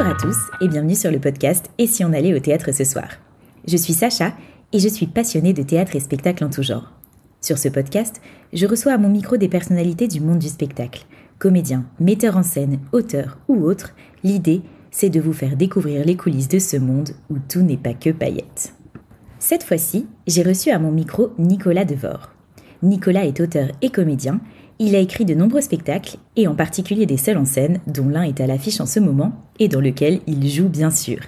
Bonjour à tous et bienvenue sur le podcast « Et si on allait au théâtre ce soir ?» Je suis Sacha et je suis passionnée de théâtre et spectacle en tout genre. Sur ce podcast, je reçois à mon micro des personnalités du monde du spectacle. Comédiens, metteurs en scène, auteurs ou autres, l'idée, c'est de vous faire découvrir les coulisses de ce monde où tout n'est pas que paillettes. Cette fois-ci, j'ai reçu à mon micro Nicolas Devor. Nicolas est auteur et comédien. Il a écrit de nombreux spectacles, et en particulier des seuls en scène, dont l'un est à l'affiche en ce moment, et dans lequel il joue bien sûr.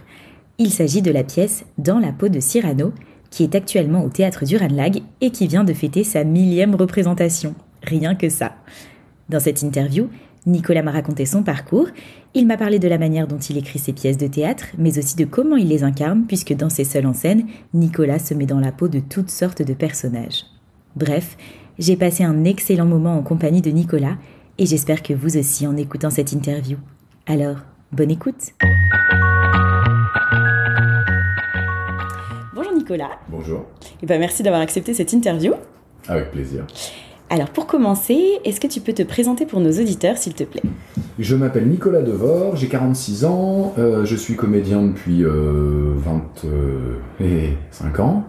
Il s'agit de la pièce « Dans la peau de Cyrano », qui est actuellement au Théâtre du Ranelagh et qui vient de fêter sa 1000e représentation. Rien que ça. Dans cette interview, Nicolas m'a raconté son parcours. Il m'a parlé de la manière dont il écrit ses pièces de théâtre, mais aussi de comment il les incarne, puisque dans ses seuls en scène, Nicolas se met dans la peau de toutes sortes de personnages. Bref, j'ai passé un excellent moment en compagnie de Nicolas et j'espère que vous aussi en écoutant cette interview. Alors, bonne écoute. Bonjour Nicolas. Bonjour. Merci d'avoir accepté cette interview. Avec plaisir. Alors pour commencer, est-ce que tu peux te présenter pour nos auditeurs s'il te plaît ? Je m'appelle Nicolas Devor, j'ai 46 ans, je suis comédien depuis 25 ans.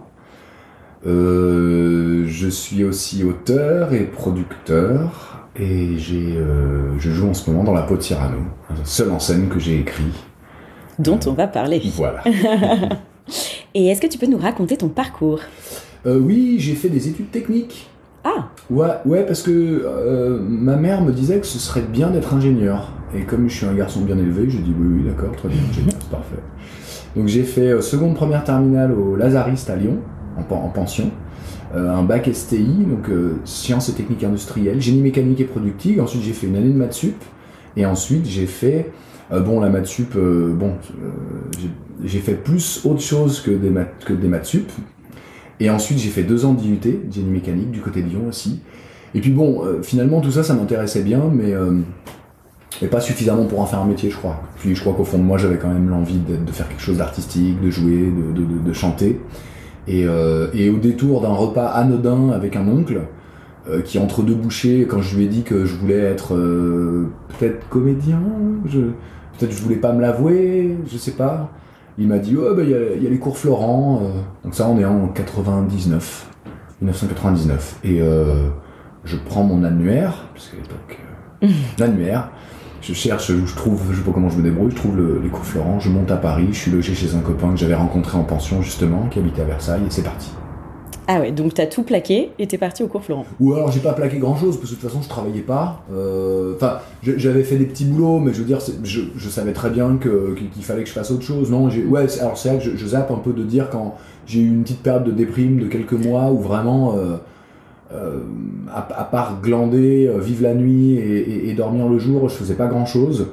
Je suis aussi auteur et producteur et je joue en ce moment dans La peau de Cyrano, seul en scène que j'ai écrit. Dont on va parler. Voilà. Et est-ce que tu peux nous raconter ton parcours ? Oui, j'ai fait des études techniques. Ah. Ouais, parce que ma mère me disait que ce serait bien d'être ingénieur. Et comme je suis un garçon bien élevé, j'ai dit oui, d'accord, très bien, ingénieur, c'est parfait. Donc j'ai fait seconde première terminale au Lazariste à Lyon, en pension, un bac STI, donc sciences et techniques industrielles, génie mécanique et productique. Ensuite j'ai fait une année de maths sup, et ensuite j'ai fait la maths sup, j'ai fait plus autre chose que des maths sup. Et ensuite j'ai fait 2 ans d'IUT, génie mécanique, du côté de Lyon aussi. Et puis finalement tout ça, ça m'intéressait bien, mais pas suffisamment pour en faire un métier, je crois. Puis je crois qu'au fond de moi, j'avais quand même l'envie de faire quelque chose d'artistique, de jouer, de chanter. Et au détour d'un repas anodin avec un oncle, qui entre deux bouchées, quand je lui ai dit que je voulais être peut-être comédien, peut-être je voulais pas me l'avouer, je sais pas. Il m'a dit il y a les cours Florent, donc ça on est en 1999, et je prends mon annuaire, parce qu'à l'époque l'annuaire, je cherche, je trouve, je sais pas comment je me débrouille, je trouve les cours Florent, je monte à Paris, je suis logé chez un copain que j'avais rencontré en pension justement, qui habitait à Versailles, et c'est parti. Ah ouais, donc t'as tout plaqué et t'es parti au cours Florent. Ou alors j'ai pas plaqué grand chose, parce que de toute façon je travaillais pas. J'avais fait des petits boulots, mais je veux dire, je savais très bien qu'il fallait que je fasse autre chose. Non, alors c'est vrai que je zappe un peu de dire quand j'ai eu une petite période de déprime de quelques mois où vraiment, à part glander, vivre la nuit et dormir le jour, je faisais pas grand chose.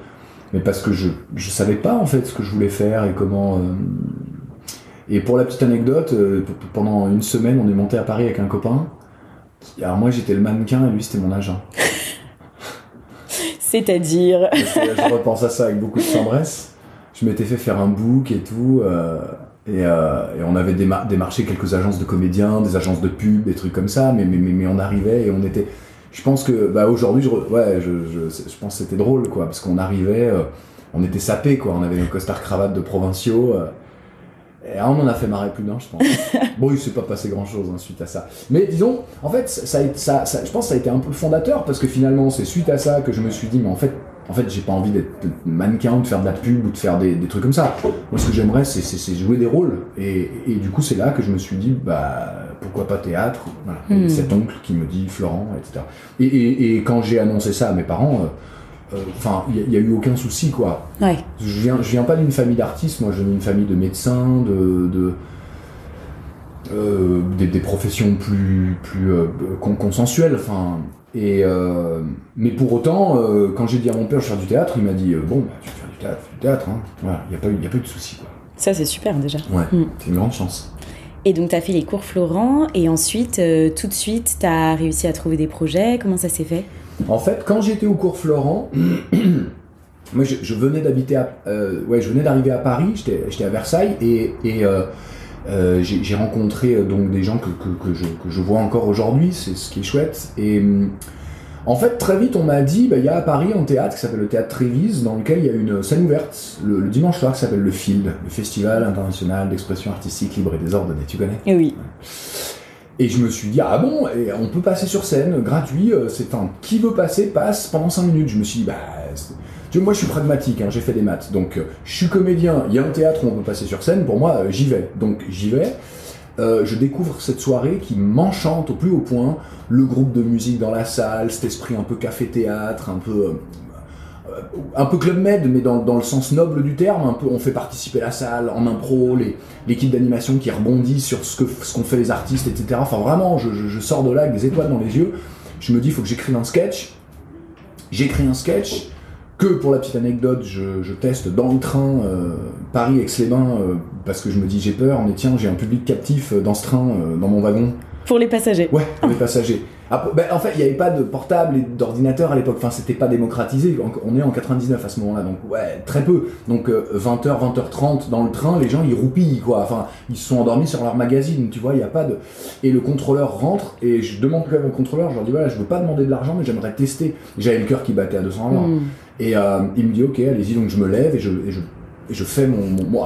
Mais parce que je savais pas en fait ce que je voulais faire et comment. Et pour la petite anecdote, pendant une semaine, on est monté à Paris avec un copain. Alors moi, j'étais le mannequin et lui, c'était mon agent. C'est-à-dire Je repense à ça avec beaucoup de tendresse. Je m'étais fait faire un book et tout. Et on avait démarché quelques agences de comédiens, des agences de pub, des trucs comme ça. Mais on arrivait et on était... Je pense que aujourd'hui, je pense que c'était drôle, quoi. Parce qu'on arrivait... on était sapés, quoi. On avait nos costards cravates de provinciaux... Et on en a fait marrer plus d'un, je pense. Bon, il s'est pas passé grand-chose suite à ça. Mais disons, en fait, ça, je pense que ça a été un peu fondateur, parce que finalement, c'est suite à ça que je me suis dit, mais en fait, j'ai pas envie d'être mannequin ou de faire de la pub ou de faire des trucs comme ça. Moi, ce que j'aimerais, c'est jouer des rôles. Et du coup, c'est là que je me suis dit, pourquoi pas théâtre, voilà. Et cet oncle qui me dit Florent, etc. Et quand j'ai annoncé ça à mes parents... il y a eu aucun souci, quoi. Ouais. Je viens pas d'une famille d'artistes, moi je viens d'une famille de médecins, des professions plus consensuelles, mais pour autant, quand j'ai dit à mon père je vais faire du théâtre, il m'a dit tu veux faire du théâtre, hein. Voilà, il y a pas eu de souci, quoi. Ça c'est super déjà. Ouais, c'est une grande chance. Et donc t'as fait les cours Florent et ensuite tout de suite t'as réussi à trouver des projets, comment ça s'est fait ? En fait, quand j'étais au cours Florent, moi je venais d'arriver à Paris, j'étais à Versailles et j'ai rencontré donc des gens que je vois encore aujourd'hui, c'est ce qui est chouette. Et En fait, très vite, on m'a dit, il y a à Paris un théâtre qui s'appelle le Théâtre Trévise, dans lequel il y a une scène ouverte le dimanche soir qui s'appelle le FILD, le Festival International d'Expression Artistique Libre et Désordonnée. Tu connais ? Oui. Et je me suis dit, ah bon, et on peut passer sur scène, gratuit, qui veut passer, passe pendant 5 minutes. Je me suis dit, tu vois, moi je suis pragmatique, j'ai fait des maths, donc je suis comédien, il y a un théâtre où on peut passer sur scène, pour moi, j'y vais. Donc j'y vais. Je découvre cette soirée qui m'enchante au plus haut point, le groupe de musique dans la salle, cet esprit un peu café-théâtre, un peu Club Med, mais dans le sens noble du terme, un peu, on fait participer la salle en impro, l'équipe d'animation qui rebondit sur ce qu'ont fait les artistes, etc. Enfin vraiment, je sors de là avec des étoiles dans les yeux, je me dis, il faut que j'écrive un sketch. J'écris un sketch que, pour la petite anecdote, je teste dans le train Paris-Aix-les-Bains, parce que je me dis, j'ai peur, mais tiens, j'ai un public captif dans ce train, dans mon wagon. Pour les passagers. Ouais, pour les passagers. En fait, il n'y avait pas de portable et d'ordinateur à l'époque, enfin, c'était pas démocratisé, on est en 99 à ce moment-là, donc ouais, très peu. Donc 20h, 20h30 dans le train, les gens ils roupillent, quoi, enfin, ils se sont endormis sur leur magazine, tu vois, il n'y a pas de... Et le contrôleur rentre, et je demande quand même au contrôleur, je leur dis, voilà, je veux pas demander de l'argent, mais j'aimerais tester. J'avais le cœur qui battait à 200 à l'heure. Et il me dit, ok, allez-y, donc je me lève, et je fais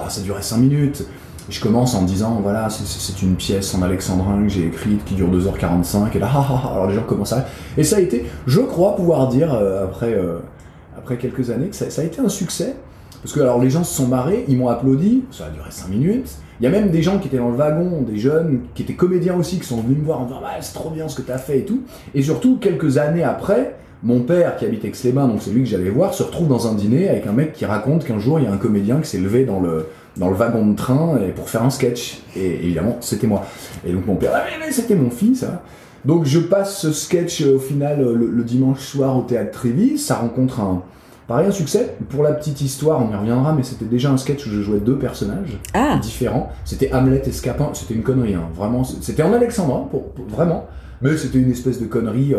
ça durait 5 minutes. Je commence en me disant, voilà, c'est une pièce en alexandrin que j'ai écrite qui dure 2h45, et là, alors les gens commencent à... Et ça a été, je crois pouvoir dire, après quelques années, que ça a été un succès, parce que alors les gens se sont marrés, ils m'ont applaudi, ça a duré 5 minutes, il y a même des gens qui étaient dans le wagon, des jeunes, qui étaient comédiens aussi, qui sont venus me voir en disant, c'est trop bien ce que t'as fait et tout, et surtout, quelques années après, mon père, qui habite Aix-les-Bains, donc c'est lui que j'allais voir, se retrouve dans un dîner avec un mec qui raconte qu'un jour, il y a un comédien qui s'est levé dans le wagon de train pour faire un sketch. Et évidemment, c'était moi. Et donc mon père, mais c'était mon fils. Hein. Donc je passe ce sketch au final le dimanche soir au Théâtre Trévise. Ça rencontre un succès. Pour la petite histoire, on y reviendra, mais c'était déjà un sketch où je jouais 2 personnages différents. C'était Hamlet et Scapin. C'était une connerie, hein. Vraiment. C'était en alexandrin, vraiment. Mais c'était une espèce de connerie...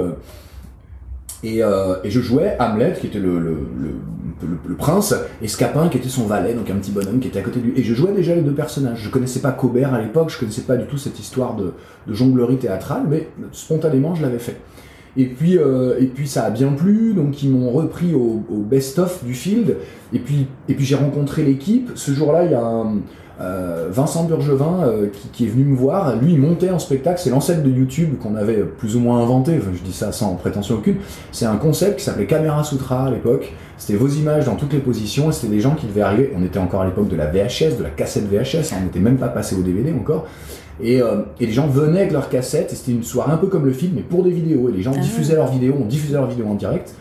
Et je jouais Hamlet, qui était le prince, et Scapin, qui était son valet, donc un petit bonhomme qui était à côté de lui. Et je jouais déjà les 2 personnages. Je connaissais pas Cobert à l'époque, je connaissais pas du tout cette histoire de jonglerie théâtrale, mais spontanément, je l'avais fait. Et puis ça a bien plu, donc ils m'ont repris au best-of du Field, et puis j'ai rencontré l'équipe. Ce jour-là, il y a Vincent Burgevin qui est venu me voir. Lui, il montait en spectacle, c'est l'ancêtre de YouTube qu'on avait plus ou moins inventé, enfin, je dis ça sans prétention aucune. C'est un concept qui s'appelait Camera Sutra à l'époque. C'était vos images dans toutes les positions, et c'était des gens qui devaient arriver. On était encore à l'époque de la VHS, de la cassette VHS, on n'était même pas passé au DVD encore. Et les gens venaient avec leurs cassettes, et c'était une soirée un peu comme le film, mais pour des vidéos. Et les gens diffusaient leurs vidéos, on diffusait leurs vidéos en direct.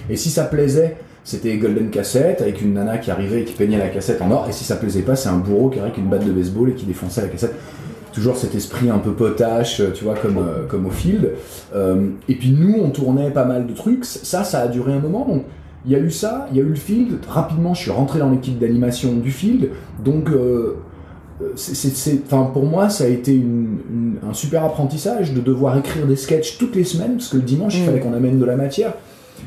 Et si ça plaisait, c'était Golden Cassette, avec une nana qui arrivait et qui peignait la cassette en or. Et si ça plaisait pas, c'est un bourreau qui arrivait avec une batte de baseball et qui défonçait la cassette. Toujours cet esprit un peu potache, tu vois, comme au Field. Et puis nous, on tournait pas mal de trucs. Ça a duré un moment. Donc il y a eu ça, il y a eu le Field. Rapidement, je suis rentré dans l'équipe d'animation du Field. Donc... pour moi, ça a été un super apprentissage de devoir écrire des sketchs toutes les semaines, parce que le dimanche, il fallait qu'on amène de la matière.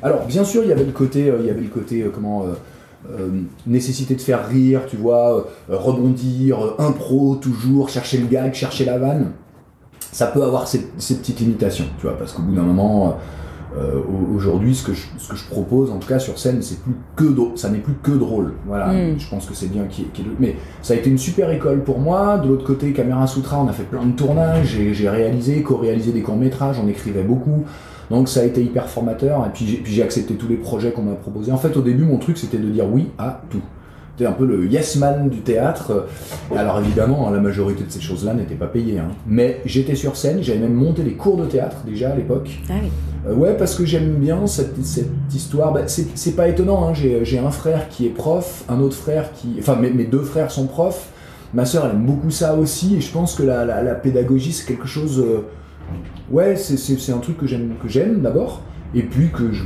Alors, bien sûr, il y avait le côté nécessité de faire rire, tu vois, rebondir, impro, toujours, chercher le gag, chercher la vanne. Ça peut avoir ces petites limitations, tu vois, parce qu'au bout d'un moment... aujourd'hui, ce que je propose, en tout cas sur scène, ça n'est plus que drôle. Voilà, je pense que c'est bien mais ça a été une super école pour moi. De l'autre côté, Camera Sutra, on a fait plein de tournages, j'ai co-réalisé des courts-métrages, on écrivait beaucoup. Donc ça a été hyper formateur, et puis j'ai accepté tous les projets qu'on m'a proposés. En fait, au début, mon truc, c'était de dire oui à tout. C'était un peu le yes man du théâtre. Et alors évidemment, la majorité de ces choses-là n'étaient pas payées. Hein. Mais j'étais sur scène, j'avais même monté des cours de théâtre déjà à l'époque. Ah oui. Ouais, parce que j'aime bien cette histoire. C'est pas étonnant, hein. J'ai un frère qui est prof, un autre frère qui... Enfin, mes 2 frères sont profs. Ma sœur, elle aime beaucoup ça aussi. Et je pense que la pédagogie, c'est quelque chose... Ouais, c'est un truc que j'aime d'abord. Et puis que je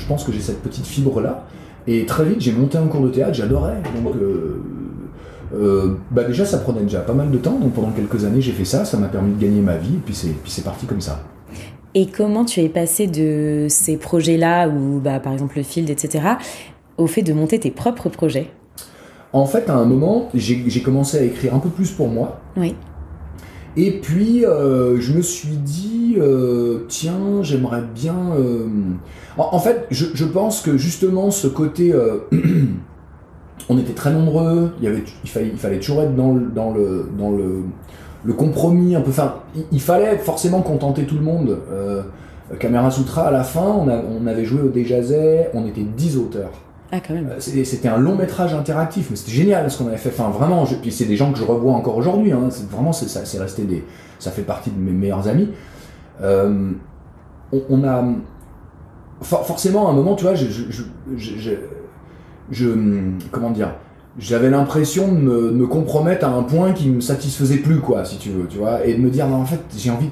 pense que j'ai cette petite fibre-là. Et très vite, j'ai monté un cours de théâtre, j'adorais. Donc, déjà, ça prenait déjà pas mal de temps. Donc, pendant quelques années, j'ai fait ça. Ça m'a permis de gagner ma vie. Et puis, c'est parti comme ça. Et comment tu es passé de ces projets-là, ou par exemple le Field, etc., au fait de monter tes propres projets ? En fait, à un moment, j'ai commencé à écrire un peu plus pour moi. Oui. Et puis, je me suis dit, tiens, j'aimerais bien... En fait, je pense que justement, ce côté... on était très nombreux, il fallait toujours être dans le compromis, un peu. Enfin, il fallait forcément contenter tout le monde. Kamera Sutra, à la fin, on avait joué au Déjazet, on était 10 auteurs. Ah, quand même. C'était un long métrage interactif, mais c'était génial ce qu'on avait fait. Enfin, vraiment, puis c'est des gens que je revois encore aujourd'hui. Hein. C'est resté ça fait partie de mes meilleurs amis. On a forcément à un moment, tu vois, comment dire, j'avais l'impression de me compromettre à un point qui me satisfaisait plus, quoi, si tu veux, tu vois, et de me dire non, en fait, j'ai envie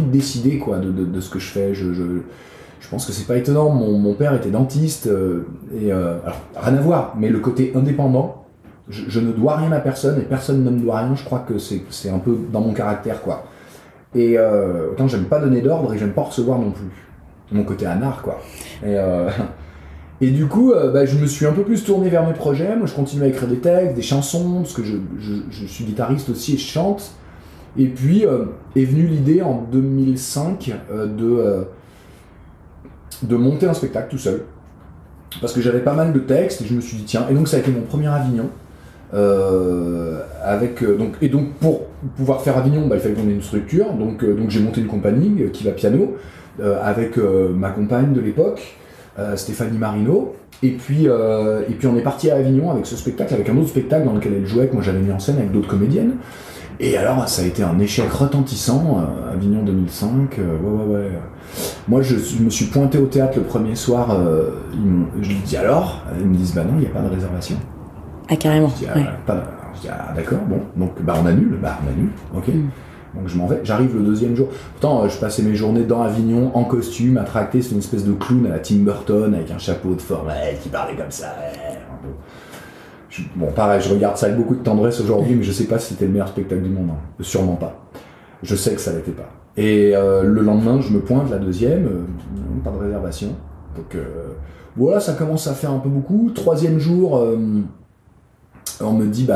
de décider, quoi, de ce que je fais. Je pense que c'est pas étonnant. Mon père était dentiste, alors rien à voir, mais le côté indépendant, je ne dois rien à personne et personne ne me doit rien. Je crois que c'est un peu dans mon caractère, quoi. Et autant j'aime pas donner d'ordre et j'aime pas recevoir non plus. Mon côté anard, quoi. Et du coup, je me suis un peu plus tourné vers mes projets. Moi, je continue à écrire des textes, des chansons, parce que je suis guitariste aussi et je chante. Et puis est venue l'idée en 2005 de monter un spectacle tout seul. Parce que j'avais pas mal de textes et je me suis dit tiens. Et donc ça a été mon premier Avignon. Donc pour pouvoir faire Avignon, il fallait qu'on ait une structure. Donc j'ai monté une compagnie qui va piano avec ma compagne de l'époque. Stéphanie Marino, et puis on est parti à Avignon avec ce spectacle, avec un autre spectacle dans lequel elle jouait, que moi j'avais mis en scène avec d'autres comédiennes, et alors ça a été un échec retentissant. Avignon 2005, ouais. Moi je me suis pointé au théâtre le premier soir, je lui dis alors, ils me disent bah non, il n'y a pas de réservation. Ah, carrément. Je dis d'accord, bon, donc on annule, ok. Donc je m'en vais, j'arrive le deuxième jour. Pourtant, je passais mes journées dans Avignon, en costume, à tracter, c'est une espèce de clown à la Tim Burton, avec un chapeau de forme, qui parlait comme ça. Bon, pareil, je regarde ça avec beaucoup de tendresse aujourd'hui, mais je sais pas si c'était le meilleur spectacle du monde. Hein. Sûrement pas. Je sais que ça l'était pas. Et le lendemain, je me pointe, la deuxième, pas de réservation. Donc voilà, ça commence à faire un peu beaucoup. Troisième jour... on me dit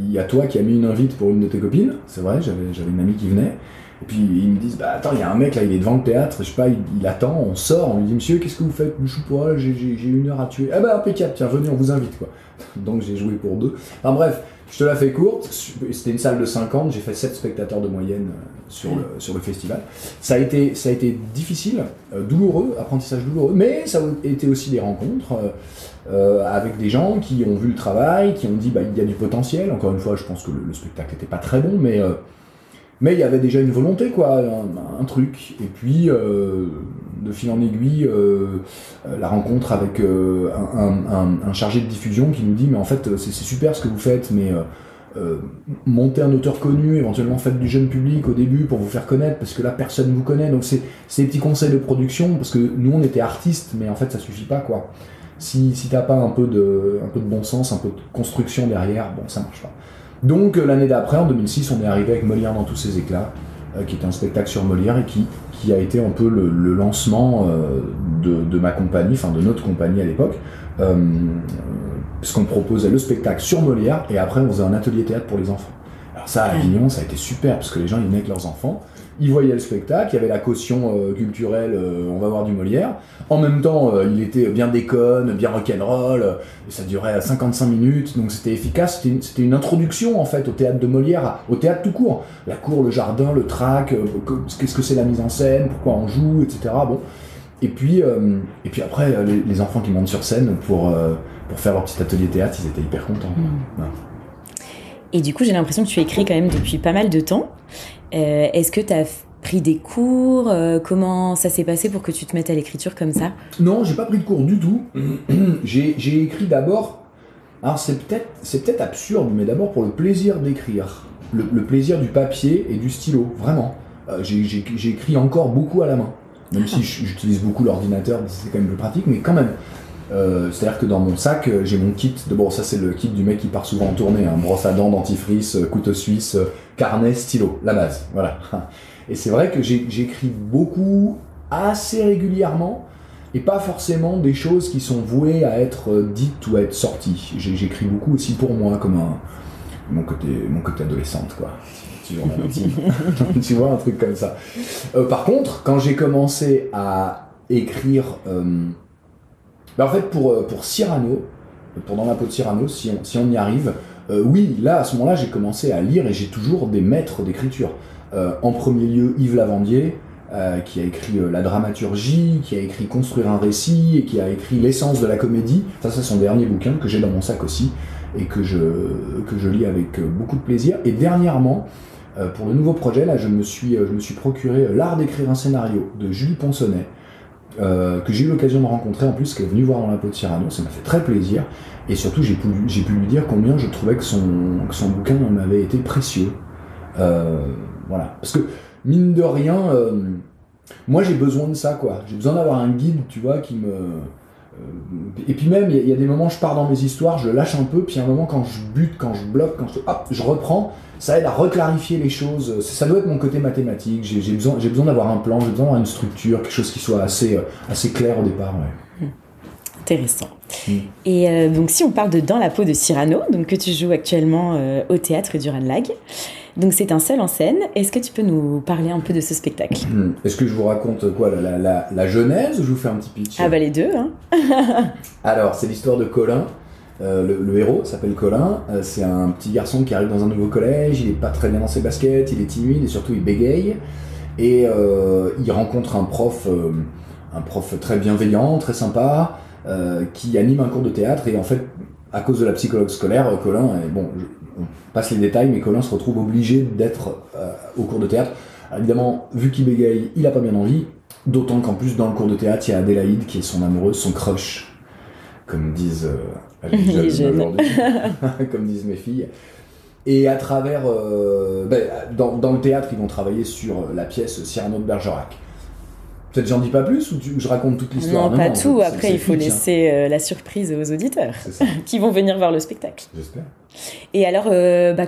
il y a toi qui a mis une invite pour une de tes copines. C'est vrai, j'avais une amie qui venait. Et puis ils me disent attends, il y a un mec là, il est devant le théâtre, je sais pas, il attend, on sort, on lui dit monsieur, qu'est-ce que vous faites? Je sais pas, j'ai 1 heure à tuer. Ah impeccable, tiens, venez, on vous invite, quoi. Donc j'ai joué pour 2. Enfin bref, je te la fais courte, c'était une salle de 50, j'ai fait 7 spectateurs de moyenne sur le festival. Ça a été difficile, douloureux, apprentissage douloureux, mais ça a été aussi des rencontres avec des gens qui ont vu le travail, qui ont dit il y a du potentiel. Encore une fois, je pense que le spectacle n'était pas très bon, mais il y avait déjà une volonté, quoi, un truc. Et puis, de fil en aiguille, la rencontre avec un chargé de diffusion qui nous dit mais en fait c'est super ce que vous faites, mais montez un auteur connu, éventuellement faites du jeune public au début pour vous faire connaître, parce que là personne vous connaît. Donc c'est des petits conseils de production, parce que nous on était artistes, mais en fait ça suffit pas, quoi. Si t'as pas un peu de bon sens, un peu de construction derrière, bon, ça marche pas. Donc l'année d'après, en 2006, on est arrivé avec Molière dans tous ses éclats, qui était un spectacle sur Molière et qui a été un peu le lancement de ma compagnie, enfin de notre compagnie à l'époque, puisqu'on proposait le spectacle sur Molière et après on faisait un atelier théâtre pour les enfants. Alors ça, à Avignon, ça a été super, parce que les gens ils venaient avec leurs enfants. Ils voyaient le spectacle, il y avait la caution culturelle, on va voir du Molière. En même temps, il était bien déconne, bien rock'n'roll, et ça durait 55 minutes, donc c'était efficace. C'était une introduction en fait au théâtre de Molière, au théâtre tout court. La cour, le jardin, le trac, qu'est-ce que c'est la mise en scène, pourquoi on joue, etc. Bon. Et puis après, les enfants qui montent sur scène pour faire leur petit atelier théâtre, ils étaient hyper contents. Ouais. Et du coup, j'ai l'impression que tu écris quand même depuis pas mal de temps. Est-ce que tu as pris des cours? Comment ça s'est passé pour que tu te mettes à l'écriture comme ça? Non, j'ai pas pris de cours du tout. J'ai écrit d'abord... Alors c'est peut-être absurde, mais d'abord pour le plaisir d'écrire. Le plaisir du papier et du stylo, vraiment. J'ai écrit encore beaucoup à la main. Même si j'utilise beaucoup l'ordinateur, c'est quand même plus pratique, mais quand même. C'est-à-dire que dans mon sac, j'ai mon kit. Bon, ça c'est le kit du mec qui part souvent en tournée, hein, brosse à dents, dentifrice, couteau suisse, carnet, stylo, la base. Voilà. Et c'est vrai que j'écris beaucoup, assez régulièrement, et pas forcément des choses qui sont vouées à être dites ou à être sorties. J'écris beaucoup aussi pour moi, comme mon côté adolescente, quoi. petit journal intime. Tu vois, un truc comme ça. Par contre, quand j'ai commencé à écrire... en fait, pour Cyrano, pour Dans la peau de Cyrano, si on y arrive, oui, là, à ce moment-là, j'ai commencé à lire et j'ai toujours des maîtres d'écriture. En premier lieu, Yves Lavandier, qui a écrit la dramaturgie, qui a écrit Construire un récit et qui a écrit L'essence de la comédie. Ça, c'est son dernier bouquin que j'ai dans mon sac aussi et que je lis avec beaucoup de plaisir. Et dernièrement, pour le nouveau projet, là, je me suis procuré L'art d'écrire un scénario de Julie Ponsonnet, que j'ai eu l'occasion de rencontrer en plus, qui est venue voir Dans la peau de Cyrano. Ça m'a fait très plaisir. Et surtout, j'ai pu lui dire combien je trouvais que son bouquin m'avait été précieux. Voilà. Parce que, mine de rien, moi j'ai besoin de ça, quoi. J'ai besoin d'avoir un guide, tu vois, qui me... et puis même, il y a des moments, je pars dans mes histoires, je lâche un peu, puis il y a un moment, quand je bute, quand je bloque, je reprends, ça aide à reclarifier les choses. Ça doit être mon côté mathématique. J'ai besoin d'avoir un plan, j'ai besoin d'avoir une structure, quelque chose qui soit assez clair au départ, ouais. Intéressant. Et donc si on parle de Dans la peau de Cyrano, donc que tu joues actuellement au théâtre du Ranelagh, donc c'est un seul en scène. Est-ce que tu peux nous parler un peu de ce spectacle ? Est-ce que je vous raconte quoi, la genèse, ou je vous fais un petit pitch ? Ah bah les deux, hein. Alors, c'est l'histoire de Colin. Le héros s'appelle Colin. C'est un petit garçon qui arrive dans un nouveau collège. Il est pas très bien dans ses baskets, il est timide et surtout il bégaye. Et il rencontre un prof très bienveillant, très sympa, qui anime un cours de théâtre. Et en fait, à cause de la psychologue scolaire, Colin, on passe les détails, mais Colin se retrouve obligé d'être au cours de théâtre. Alors évidemment, vu qu'il bégaye, il a pas bien envie, d'autant qu'en plus dans le cours de théâtre, il y a Adélaïde qui est son amoureuse, son crush, comme disent les jeunes aujourd'hui, comme disent mes filles. Et à travers, dans le théâtre, ils vont travailler sur la pièce Cyrano de Bergerac. Peut-être j'en dis pas plus, ou je raconte toute l'histoire? Non, pas tout. Après, il faut laisser la surprise aux auditeurs qui vont venir voir le spectacle. J'espère. Et alors,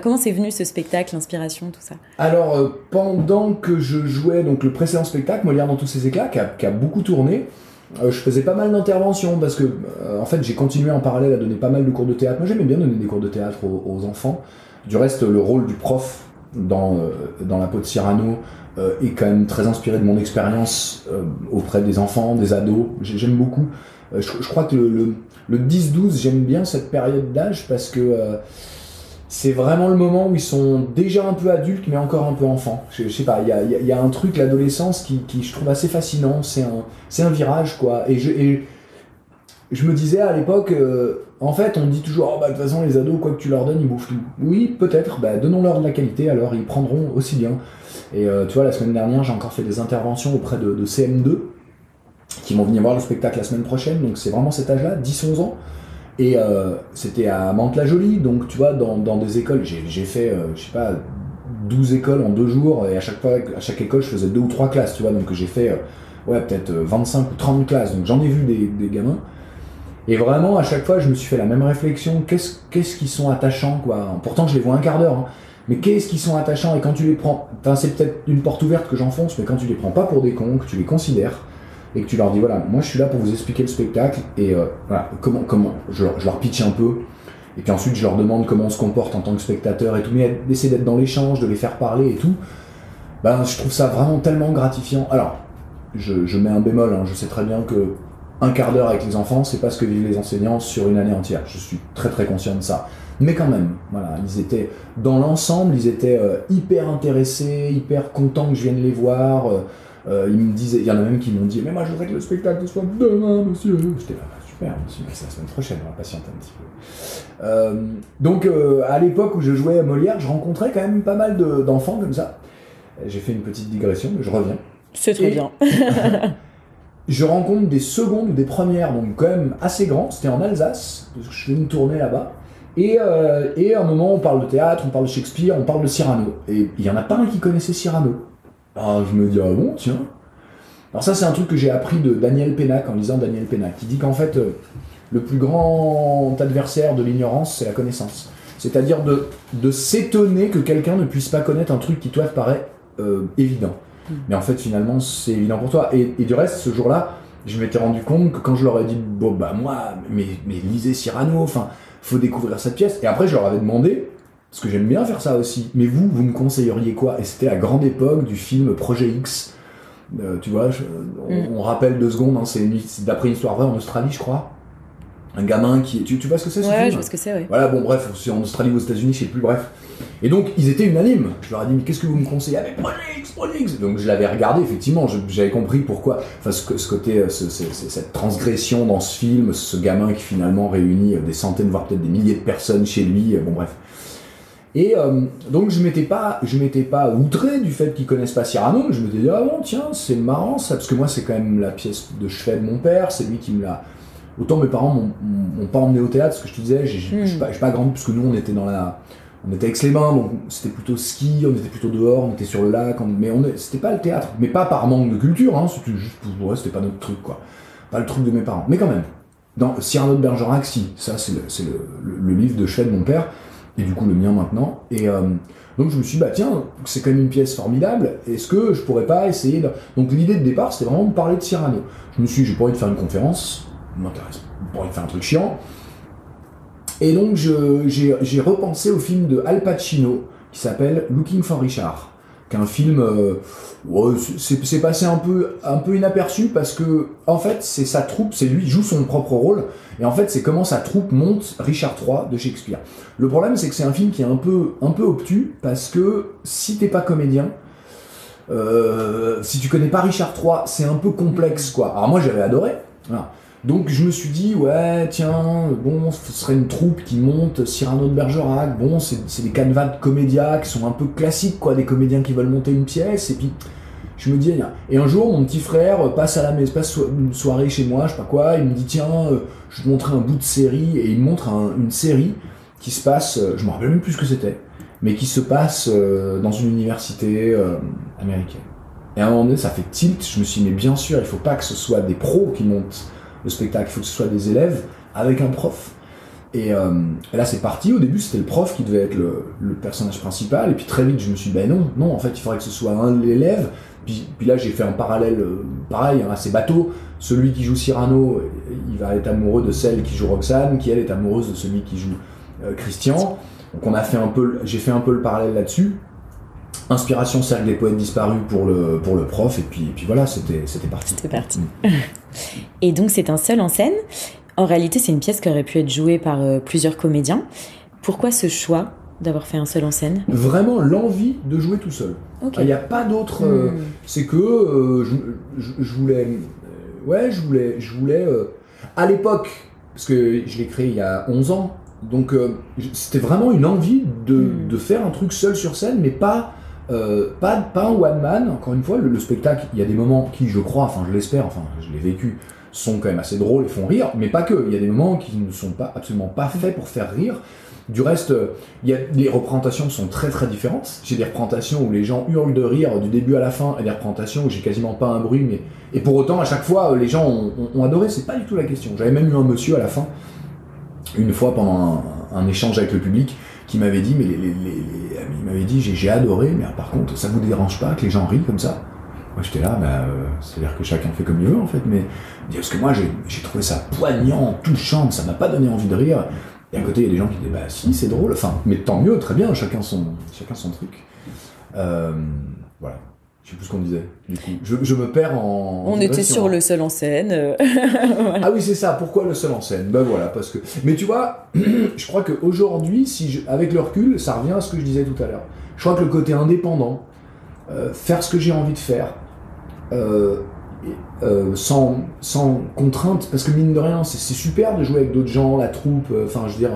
comment c'est venu ce spectacle, l'inspiration, tout ça? Alors, pendant que je jouais donc le précédent spectacle, Molière dans tous ses éclats, qui a beaucoup tourné, je faisais pas mal d'interventions parce que, en fait, j'ai continué en parallèle à donner pas mal de cours de théâtre. Moi, j'aimais bien donner des cours de théâtre aux enfants. Du reste, le rôle du prof dans la peau de Cyrano est quand même très inspiré de mon expérience auprès des enfants, des ados. J'aime beaucoup. Je crois que le 10-12, j'aime bien cette période d'âge parce que c'est vraiment le moment où ils sont déjà un peu adultes mais encore un peu enfants. Je sais pas, il y a un truc, l'adolescence, qui je trouve assez fascinant. C'est un virage, quoi. Et je me disais à l'époque, en fait, on dit toujours, de toute façon, les ados, quoi que tu leur donnes, ils bouffent tout. Oui, peut-être, donnons-leur de la qualité, alors ils prendront aussi bien. Et tu vois, la semaine dernière, j'ai encore fait des interventions auprès de CM2, qui vont venir voir le spectacle la semaine prochaine, donc c'est vraiment cet âge-là, 10-11 ans. Et c'était à Mantes-la-Jolie, donc tu vois, dans des écoles, j'ai fait, 12 écoles en 2 jours, et à chaque école, je faisais 2 ou 3 classes, tu vois, donc j'ai fait, peut-être 25 ou 30 classes, donc j'en ai vu des gamins. Et vraiment, à chaque fois, je me suis fait la même réflexion. Qu'est-ce qu'ils sont attachants, quoi. Pourtant, je les vois un quart d'heure, hein. Mais qu'est-ce qu'ils sont attachants, et quand tu les prends... Enfin, c'est peut-être une porte ouverte que j'enfonce, mais quand tu les prends pas pour des cons, que tu les considères, et que tu leur dis, voilà, moi, je suis là pour vous expliquer le spectacle, et voilà, comment je leur pitch un peu, et puis ensuite, je leur demande comment on se comporte en tant que spectateur, et tout, mais d'essayer d'être dans l'échange, de les faire parler, et tout. Je trouve ça vraiment tellement gratifiant. Alors, je mets un bémol, hein, je sais très bien que un quart d'heure avec les enfants, c'est pas ce que vivent les enseignants sur une année entière. Je suis très très conscient de ça. Mais quand même, voilà, ils étaient, dans l'ensemble, ils étaient hyper intéressés, hyper contents que je vienne les voir. Ils me disaient, il y en a même qui m'ont dit, mais moi je voudrais que le spectacle soit demain, monsieur. J'étais là, super, monsieur, mais c'est la semaine prochaine, on va patienter un petit peu. Donc, à l'époque où je jouais à Molière, je rencontrais quand même pas mal d'enfants comme ça. J'ai fait une petite digression, mais je reviens. C'est très bien. Je rencontre des secondes ou des premières, donc quand même assez grands. C'était en Alsace, parce que je fais une tournée là-bas. Et à un moment, on parle de théâtre, on parle de Shakespeare, on parle de Cyrano. Et il n'y en a pas un qui connaissait Cyrano. Alors je me dis, ah bon, tiens. Alors ça, c'est un truc que j'ai appris de Daniel Pénac, en lisant Daniel Pénac, qui dit qu'en fait, le plus grand adversaire de l'ignorance, c'est la connaissance. C'est-à-dire de s'étonner que quelqu'un ne puisse pas connaître un truc qui, toi, te paraît évident. Mais en fait, finalement, c'est évident pour toi. Et du reste, ce jour-là, je m'étais rendu compte que quand je leur ai dit, moi, mais lisez Cyrano, enfin, faut découvrir cette pièce. Et après, je leur avais demandé, parce que j'aime bien faire ça aussi. Mais vous me conseilleriez quoi? Et c'était la grande époque du film Projet X. Tu vois, on rappelle 2 secondes, hein, c'est d'après une histoire vraie en Australie, je crois. Un gamin qui... Tu vois ce que c'est, ce film? Ouais, je vois ce que c'est, ouais. Voilà, bon, bref, c'est en Australie ou aux États-Unis, je sais plus, bref. Et donc, ils étaient unanimes. Je leur ai dit, mais qu'est-ce que vous me conseillez? Ah, mais Projet X. Donc, je l'avais regardé, effectivement, j'avais compris pourquoi. Enfin, ce côté, cette transgression dans ce film, ce gamin qui finalement réunit des centaines, voire peut-être des milliers de personnes chez lui, bon, bref. Et donc je m'étais pas outré du fait qu'ils connaissent pas Cyrano, mais je m'étais dit ah bon tiens c'est marrant ça, parce que moi c'est quand même la pièce de chevet de mon père, c'est lui qui me l'a... Autant mes parents m'ont pas emmené au théâtre, ce que je te disais, j'ai pas grandi, parce que nous on était on était à Aix-les-Bains, donc c'était plutôt ski, on était plutôt dehors, on était sur le lac, mais c'était pas le théâtre, mais pas par manque de culture, hein, c'était juste pour c'était pas notre truc quoi, pas le truc de mes parents, mais quand même. Dans Cyrano de Bergerac, si, ça c'est le livre de chevet de mon père, et du coup le mien maintenant, et donc je me suis dit, bah tiens, c'est quand même une pièce formidable, est-ce que je pourrais pas essayer de... Donc l'idée de départ, c'était vraiment de parler de Cyrano. Je me suis dit, j'ai pas envie de faire une conférence, m'intéresse, j'ai pas envie de faire un truc chiant, et donc j'ai repensé au film de Al Pacino, qui s'appelle Looking for Richard, qui est un film, ouais, c'est passé un peu inaperçu, parce que, en fait, c'est sa troupe, c'est lui qui joue son propre rôle, et en fait, c'est comment sa troupe monte Richard III de Shakespeare. Le problème, c'est que c'est un film qui est un peu obtus, parce que si t'es pas comédien, si tu connais pas Richard III, c'est un peu complexe, quoi. Alors moi, j'avais adoré, voilà. Donc je me suis dit, ouais, tiens, bon, ce serait une troupe qui monte Cyrano de Bergerac, bon, c'est des canevas de comédias qui sont un peu classiques, quoi, des comédiens qui veulent monter une pièce, et puis je me dis, et un jour, mon petit frère passe une soirée chez moi, je sais pas quoi, il me dit, tiens, je vais te montrer un bout de série, et il me montre une série qui se passe, je me rappelle même plus ce que c'était, mais qui se passe dans une université américaine. Et à un moment donné, ça fait tilt, je me suis dit, mais bien sûr, il faut pas que ce soit des pros qui montent le spectacle, il faut que ce soit des élèves avec un prof. Et là c'est parti, au début c'était le prof qui devait être le personnage principal, et puis très vite je me suis dit ben non, en fait il faudrait que ce soit un de l'élève, puis là j'ai fait un parallèle pareil, hein, assez bateau, celui qui joue Cyrano, il va être amoureux de celle qui joue Roxane, qui elle est amoureuse de celui qui joue Christian, donc j'ai fait un peu le parallèle là-dessus. Inspiration Cercle des poètes disparus pour le prof, et puis voilà, c'était parti. C'était parti. Et donc c'est un seul en scène. En réalité, c'est une pièce qui aurait pu être jouée par plusieurs comédiens. Pourquoi ce choix d'avoir fait un seul en scène? Vraiment l'envie de jouer tout seul. Okay. Il n'y a pas d'autre... c'est que je voulais à l'époque, parce que je l'ai créé il y a 11 ans, donc c'était vraiment une envie de faire un truc seul sur scène, mais pas un one man. Encore une fois, le spectacle, il y a des moments qui, je crois, enfin je l'espère, enfin je l'ai vécu, sont quand même assez drôles et font rire, mais pas que. Il y a des moments qui ne sont absolument pas faits pour faire rire. Du reste, les représentations sont très très différentes. J'ai des représentations où les gens hurlent de rire du début à la fin, et des représentations où j'ai quasiment pas un bruit, et pour autant à chaque fois les gens ont adoré. C'est pas du tout la question. J'avais même eu un monsieur à la fin, une fois pendant un échange avec le public, qui m'avait dit, il m'avait dit j'ai adoré, mais par contre ça vous dérange pas que les gens rient comme ça? Moi j'étais là, c'est-à-dire que chacun fait comme il veut en fait, mais parce que moi j'ai trouvé ça poignant, touchant, ça m'a pas donné envie de rire. Et à côté il y a des gens qui disaient bah si c'est drôle, enfin mais tant mieux, très bien, chacun son truc. Voilà. Je sais plus ce qu'on disait. Du coup, je me perds en... On était sur le seul en scène. Voilà. Ah oui, c'est ça. Pourquoi le seul en scène? Ben voilà, parce que... Mais tu vois, je crois qu'aujourd'hui, avec le recul, ça revient à ce que je disais tout à l'heure. Je crois que le côté indépendant, faire ce que j'ai envie de faire, sans contrainte, parce que mine de rien, c'est super de jouer avec d'autres gens, la troupe, enfin, je veux dire...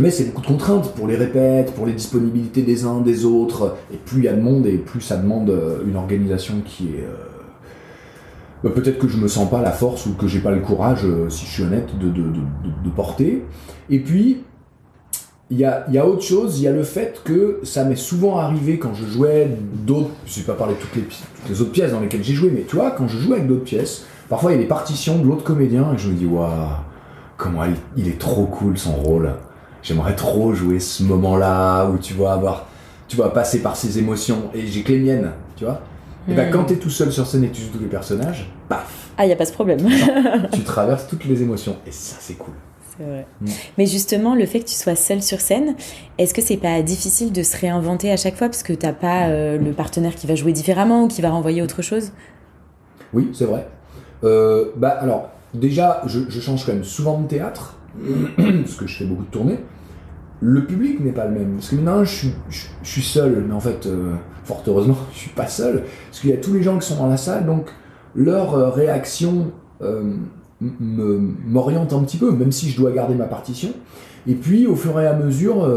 Mais c'est beaucoup de contraintes pour les répètes, pour les disponibilités des uns, des autres, et plus il y a de monde, et plus ça demande une organisation qui est... peut-être que je me sens pas la force, ou que j'ai pas le courage, si je suis honnête, de porter. Et puis, il y a autre chose, il y a le fait que ça m'est souvent arrivé quand je jouais d'autres... Je vais pas parler de toutes les autres pièces dans lesquelles j'ai joué, mais tu vois, quand je joue avec d'autres pièces, parfois il y a des partitions de l'autre comédien, et je me dis, waouh, comment il est trop cool son rôle. J'aimerais trop jouer ce moment-là où tu vas passer par ces émotions, et j'ai que les miennes, tu vois. Et quand t'es tout seul sur scène et que tu joues tous les personnages, paf. Ah, y a pas ce problème. Non, tu traverses toutes les émotions, et ça c'est cool. C'est vrai. Mais justement, le fait que tu sois seul sur scène, est-ce que c'est pas difficile de se réinventer à chaque fois parce que t'as pas le partenaire qui va jouer différemment ou qui va renvoyer autre chose? Oui, c'est vrai. Alors, déjà, je change quand même souvent de théâtre, parce que je fais beaucoup de tournées. Le public n'est pas le même. Parce que maintenant, je suis seul, mais en fait, fort heureusement, je suis pas seul. Parce qu'il y a tous les gens qui sont dans la salle, donc leur réaction m'oriente un petit peu, même si je dois garder ma partition. Et puis, au fur et à mesure,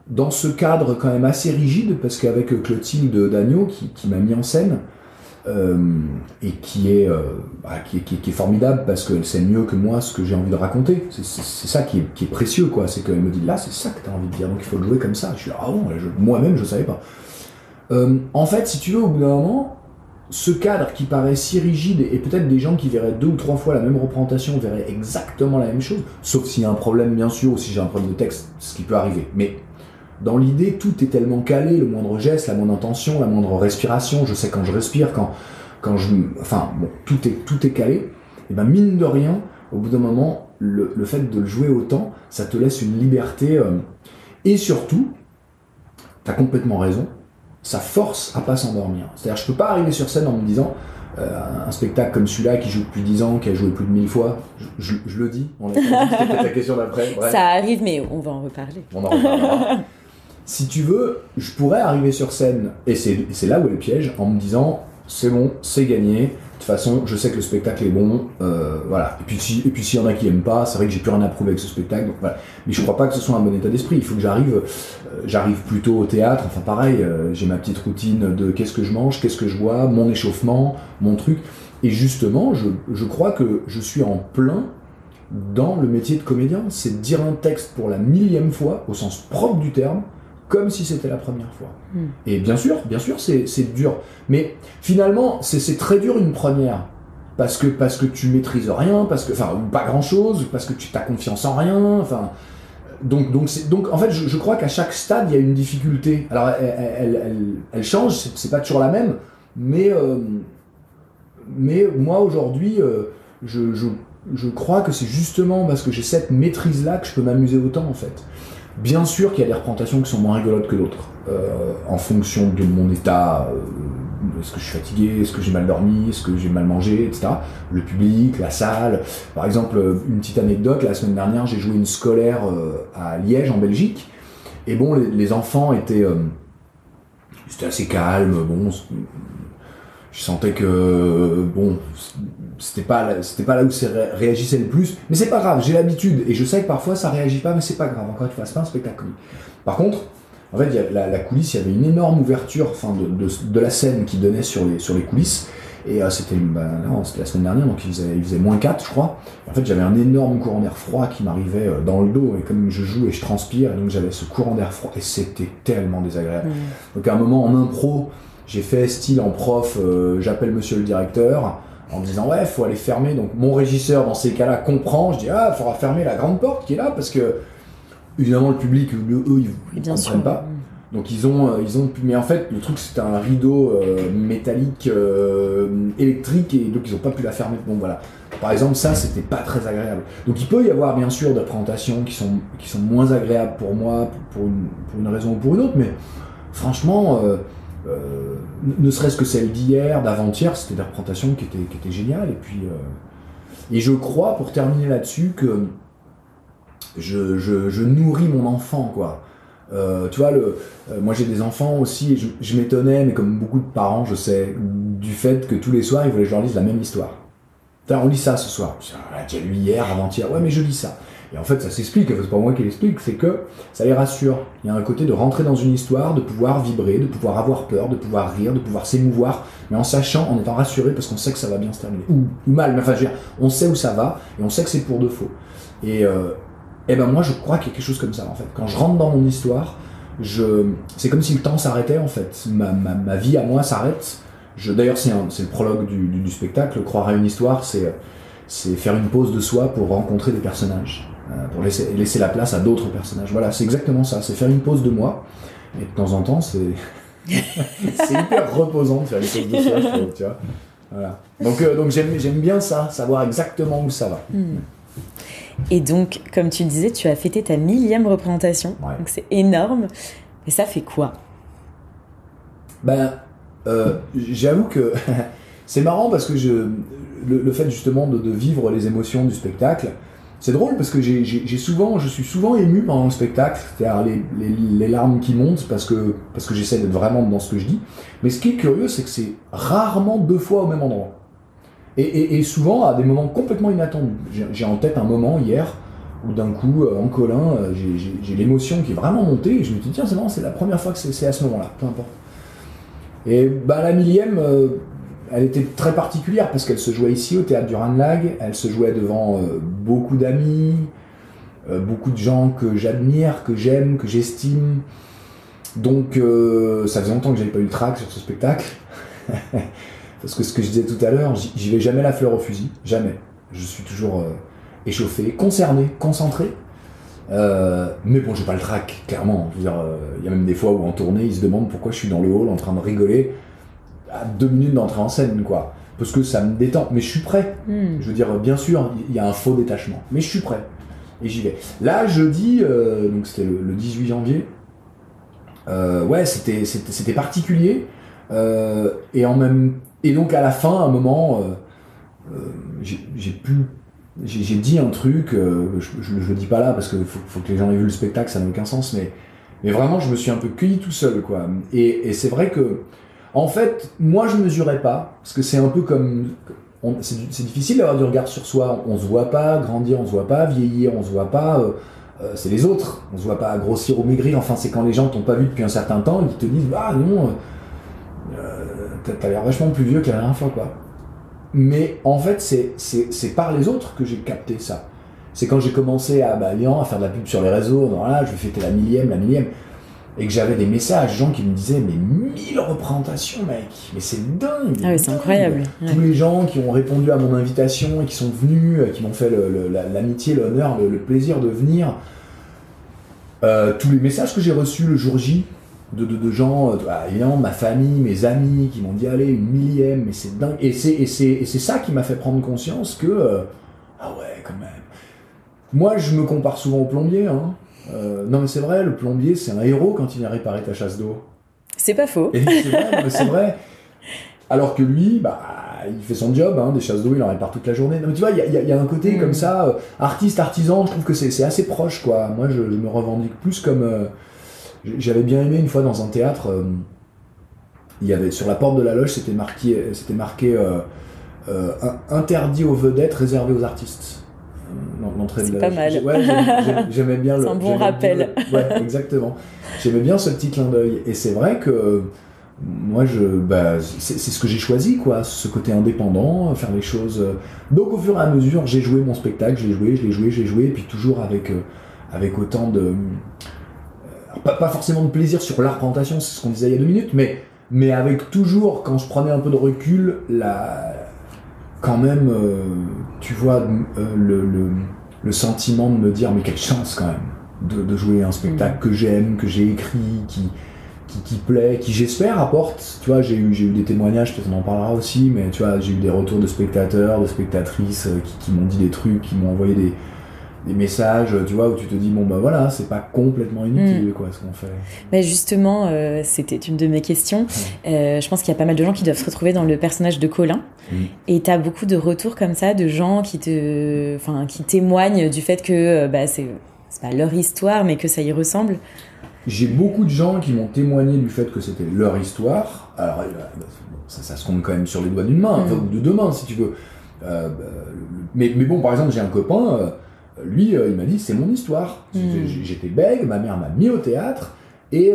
dans ce cadre quand même assez rigide, parce qu'avec Clotilde Dagneau, qui m'a mis en scène, et qui est formidable parce qu'elle sait mieux que moi ce que j'ai envie de raconter. C'est ça qui est précieux, quoi. C'est qu'elle me dit, là, c'est ça que tu as envie de dire, donc il faut le jouer comme ça. Je suis là, ah bon, moi-même, je savais pas. En fait, si tu veux, au bout d'un moment, ce cadre qui paraît si rigide, et peut-être des gens qui verraient 2 ou 3 fois la même représentation verraient exactement la même chose, sauf s'il y a un problème, bien sûr, ou si j'ai un problème de texte, ce qui peut arriver. Mais dans l'idée, tout est tellement calé, le moindre geste, la moindre intention, la moindre respiration, je sais quand je respire, tout est calé. Et ben mine de rien, au bout d'un moment, le fait de le jouer autant, ça te laisse une liberté, et surtout, t'as complètement raison, ça force à pas s'endormir. C'est-à-dire, je peux pas arriver sur scène en me disant, un spectacle comme celui-là qui joue depuis 10 ans, qui a joué plus de 1000 fois, je le dis, on l'a pas dit, c'était peut-être la question d'après. Bref. Ça arrive, mais on va en reparler. On en reparlera. Si tu veux, je pourrais arriver sur scène, et c'est là où est le piège, en me disant, c'est bon, c'est gagné, de toute façon, je sais que le spectacle est bon, voilà. Et puis s'il y en a qui aiment pas, c'est vrai que j'ai plus rien à prouver avec ce spectacle, donc voilà. Mais je crois pas que ce soit un bon état d'esprit, il faut que j'arrive plutôt au théâtre, enfin pareil, j'ai ma petite routine de qu'est-ce que je mange, qu'est-ce que je bois, mon échauffement, mon truc, et justement, je crois que je suis en plein dans le métier de comédien, c'est de dire un texte pour la 1000e fois, au sens propre du terme, comme si c'était la première fois. Et bien sûr, c'est dur. Mais finalement, c'est très dur une première. Parce que tu maîtrises rien, ou pas grand chose, parce que tu t'as confiance en rien, donc en fait, je crois qu'à chaque stade, il y a une difficulté. Alors, elle change, c'est pas toujours la même, mais moi, aujourd'hui, je crois que c'est justement parce que j'ai cette maîtrise-là que je peux m'amuser autant, en fait. Bien sûr qu'il y a des représentations qui sont moins rigolotes que d'autres, en fonction de mon état, est-ce que je suis fatigué, est-ce que j'ai mal dormi, est-ce que j'ai mal mangé, etc. Le public, la salle. Par exemple, une petite anecdote, la semaine dernière, j'ai joué une scolaire à Liège, en Belgique, et bon, les enfants c'était assez calme, bon, je sentais que, bon, c'était pas là où ça réagissait le plus, mais c'est pas grave, j'ai l'habitude, et je sais que parfois ça réagit pas, mais c'est pas grave, encore une fois, c'est pas un spectacle comique. Par contre, en fait, il y a la coulisse, il y avait une énorme ouverture de la scène qui donnait sur les coulisses, et c'était la semaine dernière, donc il faisait -4, je crois. En fait, j'avais un énorme courant d'air froid qui m'arrivait dans le dos, et comme je joue et je transpire, et donc j'avais ce courant d'air froid, et c'était tellement désagréable. Donc à un moment, en impro, j'ai fait style en prof, j'appelle monsieur le directeur, en me disant ouais, faut aller fermer. Donc mon régisseur dans ces cas-là comprend, je dis il faudra fermer la grande porte qui est là, parce que évidemment le public, eux, ils comprennent pas. Donc ils ont mais en fait le truc c'était un rideau métallique électrique, et donc ils ont pas pu la fermer. Bon voilà. Par exemple, ça c'était pas très agréable. Donc il peut y avoir bien sûr des représentations qui sont moins agréables pour moi pour une raison ou pour une autre, mais franchement ne serait-ce que celle d'hier, d'avant-hier, c'était des représentations qui étaient géniales. Et puis et je crois, pour terminer là-dessus, que je nourris mon enfant, quoi. Tu vois, moi j'ai des enfants aussi, et je m'étonnais, mais comme beaucoup de parents, je sais, du fait que tous les soirs ils voulaient que je leur lise la même histoire. On lit ça ce soir. J'ai lu hier, avant-hier, ouais, mais je lis ça. Et en fait, ça s'explique, c'est pas moi qui l'explique, c'est que ça les rassure. Il y a un côté de rentrer dans une histoire, de pouvoir vibrer, de pouvoir avoir peur, de pouvoir rire, de pouvoir s'émouvoir, mais en sachant, en étant rassuré, parce qu'on sait que ça va bien se terminer. Ou mal, mais enfin, je veux dire, on sait où ça va, et on sait que c'est pour de faux. Et ben moi, je crois qu'il y a quelque chose comme ça, en fait. Quand je rentre dans mon histoire, c'est comme si le temps s'arrêtait, en fait. Ma vie à moi s'arrête. D'ailleurs, c'est le prologue du spectacle. Croire à une histoire, c'est faire une pause de soi pour rencontrer des personnages, pour laisser la place à d'autres personnages. Voilà, c'est exactement ça. C'est faire une pause de moi. Et de temps en temps, c'est hyper reposant de faire une pause de soi, je trouve, tu vois. Voilà. Donc j'aime bien ça, savoir exactement où ça va. Et donc, comme tu disais, tu as fêté ta 1000e représentation, donc c'est énorme. Et ça fait quoi? J'avoue que c'est marrant parce que le fait justement de vivre les émotions du spectacle, c'est drôle parce que je suis souvent ému pendant le spectacle, c'est-à-dire les larmes qui montent parce que j'essaie d'être vraiment dans ce que je dis. Mais ce qui est curieux, c'est que c'est rarement 2 fois au même endroit. Et souvent à des moments complètement inattendus. J'ai en tête un moment hier où d'un coup, en Colin, j'ai l'émotion qui est vraiment montée et je me dis tiens, c'est marrant, c'est la première fois que c'est à ce moment-là, peu importe. Et la 1000e, elle était très particulière parce qu'elle se jouait ici au théâtre du Ranelagh, elle se jouait devant beaucoup d'amis, beaucoup de gens que j'admire, que j'aime, que j'estime. Donc ça faisait longtemps que j'avais pas eu le trac sur ce spectacle. Parce que ce que je disais tout à l'heure, j'y vais jamais la fleur au fusil, jamais. Je suis toujours échauffé, concerné, concentré. Mais bon, j'ai pas le trac, clairement. Je veux dire, il y a même des fois où en tournée, ils se demandent pourquoi je suis dans le hall en train de rigoler à 2 minutes d'entrer en scène, quoi. Parce que ça me détend. Mais je suis prêt. Je veux dire, bien sûr, il y a un faux détachement. Mais je suis prêt. Et j'y vais. Là, jeudi, donc c'était le 18 janvier. C'était particulier. Et donc à la fin, à un moment, j'ai dit un truc, je le dis pas là parce qu'il faut que les gens aient vu le spectacle, ça n'a aucun sens, mais vraiment je me suis un peu cueilli tout seul, quoi. Et c'est vrai que, en fait, moi je mesurais pas, parce que c'est un peu comme, c'est difficile d'avoir du regard sur soi, on se voit pas grandir, on se voit pas vieillir, on se voit pas, c'est les autres, on se voit pas grossir ou maigrir, enfin c'est quand les gens t'ont pas vu depuis un certain temps, ils te disent ah non, t'as l'air vachement plus vieux que la dernière fois, quoi. Mais en fait, c'est par les autres que j'ai capté ça. C'est quand j'ai commencé à faire de la pub sur les réseaux, voilà, je vais fêter la 1000e, et que j'avais des messages, des gens qui me disaient mais 1000 représentations, mec, mais c'est dingue. Ah oui, c'est incroyable. Tous les gens qui ont répondu à mon invitation et qui sont venus, qui m'ont fait l'amitié, l'honneur, le plaisir de venir. Tous les messages que j'ai reçus le jour J, de gens, évidemment ma famille, mes amis qui m'ont dit allez, une 1000e, mais c'est dingue. Et c'est ça qui m'a fait prendre conscience que ah ouais, quand même. Moi je me compare souvent au plombier, hein. Non mais c'est vrai, le plombier c'est un héros quand il vient réparer ta chasse d'eau. C'est pas faux. Et c'est vrai, mais c'est vrai. Alors que lui, il fait son job, hein, des chasses d'eau, il en répare toute la journée. Donc tu vois, il y a un côté comme ça, artiste, artisan, je trouve que c'est assez proche, quoi. Moi je me revendique plus comme... J'avais bien aimé une fois dans un théâtre, il y avait sur la porte de la loge, c'était marqué interdit aux vedettes, réservé aux artistes. L'entrée de la loge. C'est pas mal. J'aimais bien c'est un bon rappel. Ouais, exactement. J'aimais bien ce petit clin d'œil. Et c'est vrai que moi, c'est ce que j'ai choisi, quoi, ce côté indépendant, faire les choses. Donc au fur et à mesure, j'ai joué mon spectacle, je l'ai joué, et puis toujours avec autant de... Pas forcément de plaisir sur la représentation, c'est ce qu'on disait il y a 2 minutes, mais avec toujours, quand je prenais un peu de recul, quand même, tu vois, le sentiment de me dire, mais quelle chance quand même, de jouer un spectacle que j'aime, que j'ai écrit, qui plaît, qui j'espère apporte, tu vois, j'ai eu des témoignages, peut-être on en parlera aussi, mais tu vois, j'ai eu des retours de spectateurs, de spectatrices qui m'ont dit des trucs, qui m'ont envoyé des messages, tu vois, où tu te dis bon voilà, c'est pas complètement inutile quoi ce qu'on fait. Mais justement, c'était une de mes questions. Je pense qu'il y a pas mal de gens qui doivent se retrouver dans le personnage de Colin. Et t'as beaucoup de retours comme ça de gens qui témoignent du fait que c'est pas leur histoire, mais que ça y ressemble. J'ai beaucoup de gens qui m'ont témoigné du fait que c'était leur histoire. Alors ça se compte quand même sur les doigts d'une main, enfin, de 2 mains si tu veux. Mais bon, par exemple, j'ai un copain. Lui, il m'a dit, c'est mon histoire. J'étais bègue, ma mère m'a mis au théâtre, et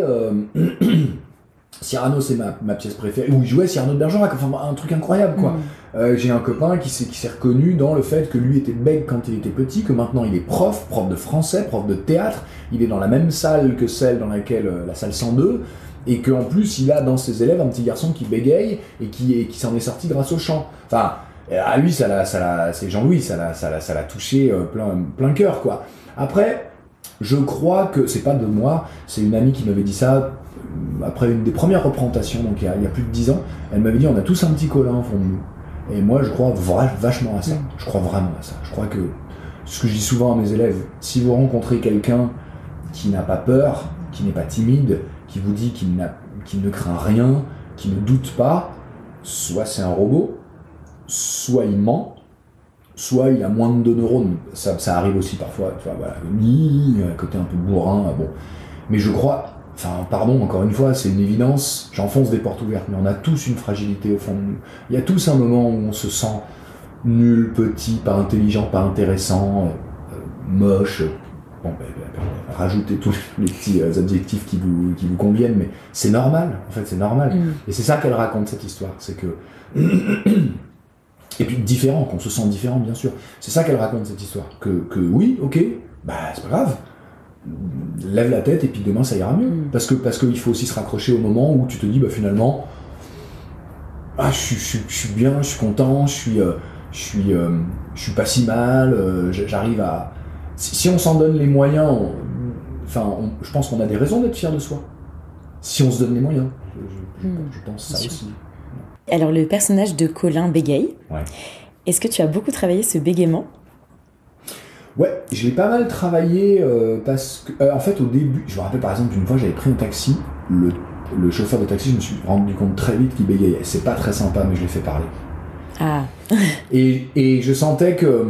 Cyrano, c'est ma pièce préférée, où il jouait Cyrano de Bergerac, enfin un truc incroyable, quoi. J'ai un copain qui s'est reconnu dans le fait que lui était bègue quand il était petit, que maintenant il est prof de français, prof de théâtre, il est dans la même salle que celle dans laquelle, la salle 102, et qu'en plus, il a dans ses élèves un petit garçon qui bégaye, et qui s'en est sorti grâce au chant. Enfin... à lui, c'est Jean-Louis, ça l'a touché plein cœur, quoi. Après, je crois que, c'est pas de moi, c'est une amie qui m'avait dit ça après une des premières représentations, donc il y a plus de 10 ans, elle m'avait dit on a tous un petit Colin au fond de nous. Et moi, je crois vachement à ça. Je crois vraiment à ça. Je crois que ce que je dis souvent à mes élèves, si vous rencontrez quelqu'un qui n'a pas peur, qui n'est pas timide, qui vous dit qu'il ne craint rien, qui ne doute pas, soit c'est un robot, soit il ment, soit il a moins de 2 neurones. Ça arrive aussi parfois, tu vois, voilà, un côté un peu bourrin, bon. Mais je crois, enfin, pardon, encore une fois, c'est une évidence, j'enfonce des portes ouvertes, mais on a tous une fragilité au fond de nous. Il y a tous un moment où on se sent nul, petit, pas intelligent, pas intéressant, moche. Bon, rajoutez tous les petits adjectifs qui vous conviennent, mais c'est normal, en fait, c'est normal. Et c'est ça qu'elle raconte, cette histoire, c'est que... Et puis différent, qu'on se sent différent, bien sûr. C'est ça qu'elle raconte, cette histoire. Que oui, ok, bah c'est pas grave. Lève la tête et puis demain ça ira mieux. Parce qu'il faut aussi se raccrocher au moment où tu te dis, bah finalement, je suis bien, je suis content, je suis pas si mal, j'arrive à... Si on s'en donne les moyens, je pense qu'on a des raisons d'être fiers de soi. Si on se donne les moyens. Je pense ça aussi. Alors, le personnage de Colin bégaye. Ouais. Est-ce que tu as beaucoup travaillé ce bégaiement ? Ouais, je l'ai pas mal travaillé parce que, en fait, au début, je me rappelle par exemple d'une fois, j'avais pris un taxi, le chauffeur de taxi, je me suis rendu compte très vite qu'il bégayait. C'est pas très sympa, mais je l'ai fait parler. Ah. et je sentais que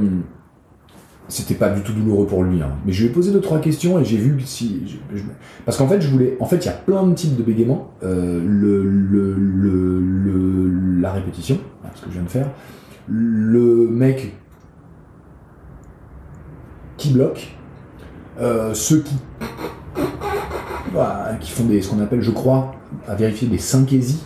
c'était pas du tout douloureux pour lui, hein. Mais je lui ai posé 2-3 questions et j'ai vu que parce qu'en fait, il y a plein de types de bégaiement. La répétition, ce que je viens de faire. Le mec qui bloque. Ceux qui font ce qu'on appelle, je crois, à vérifier, des synkésies.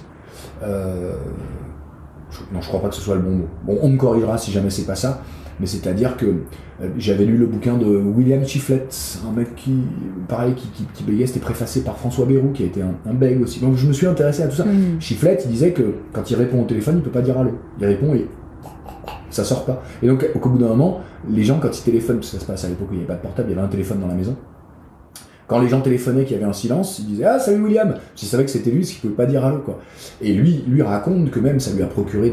Je crois pas que ce soit le bon mot. Bon, on me corrigera si jamais c'est pas ça. Mais c'est-à-dire que j'avais lu le bouquin de William Chiflet, un mec qui bégayait, c'était préfacé par François Bayrou, qui a été un bègue aussi. Donc je me suis intéressé à tout ça. Chiflet, il disait que quand il répond au téléphone, il peut pas dire allô. Il répond et ça sort pas. Et donc au bout d'un moment, les gens, quand ils téléphonent, parce que ça se passe à l'époque où il n'y avait pas de portable, il y avait un téléphone dans la maison. Quand les gens téléphonaient, qu'il y avait un silence, ils disaient « Ah, salut William !» S'ils savaient que c'était lui, parce qu'il ne pouvait pas dire allô, quoi. Et lui raconte que même ça lui a procuré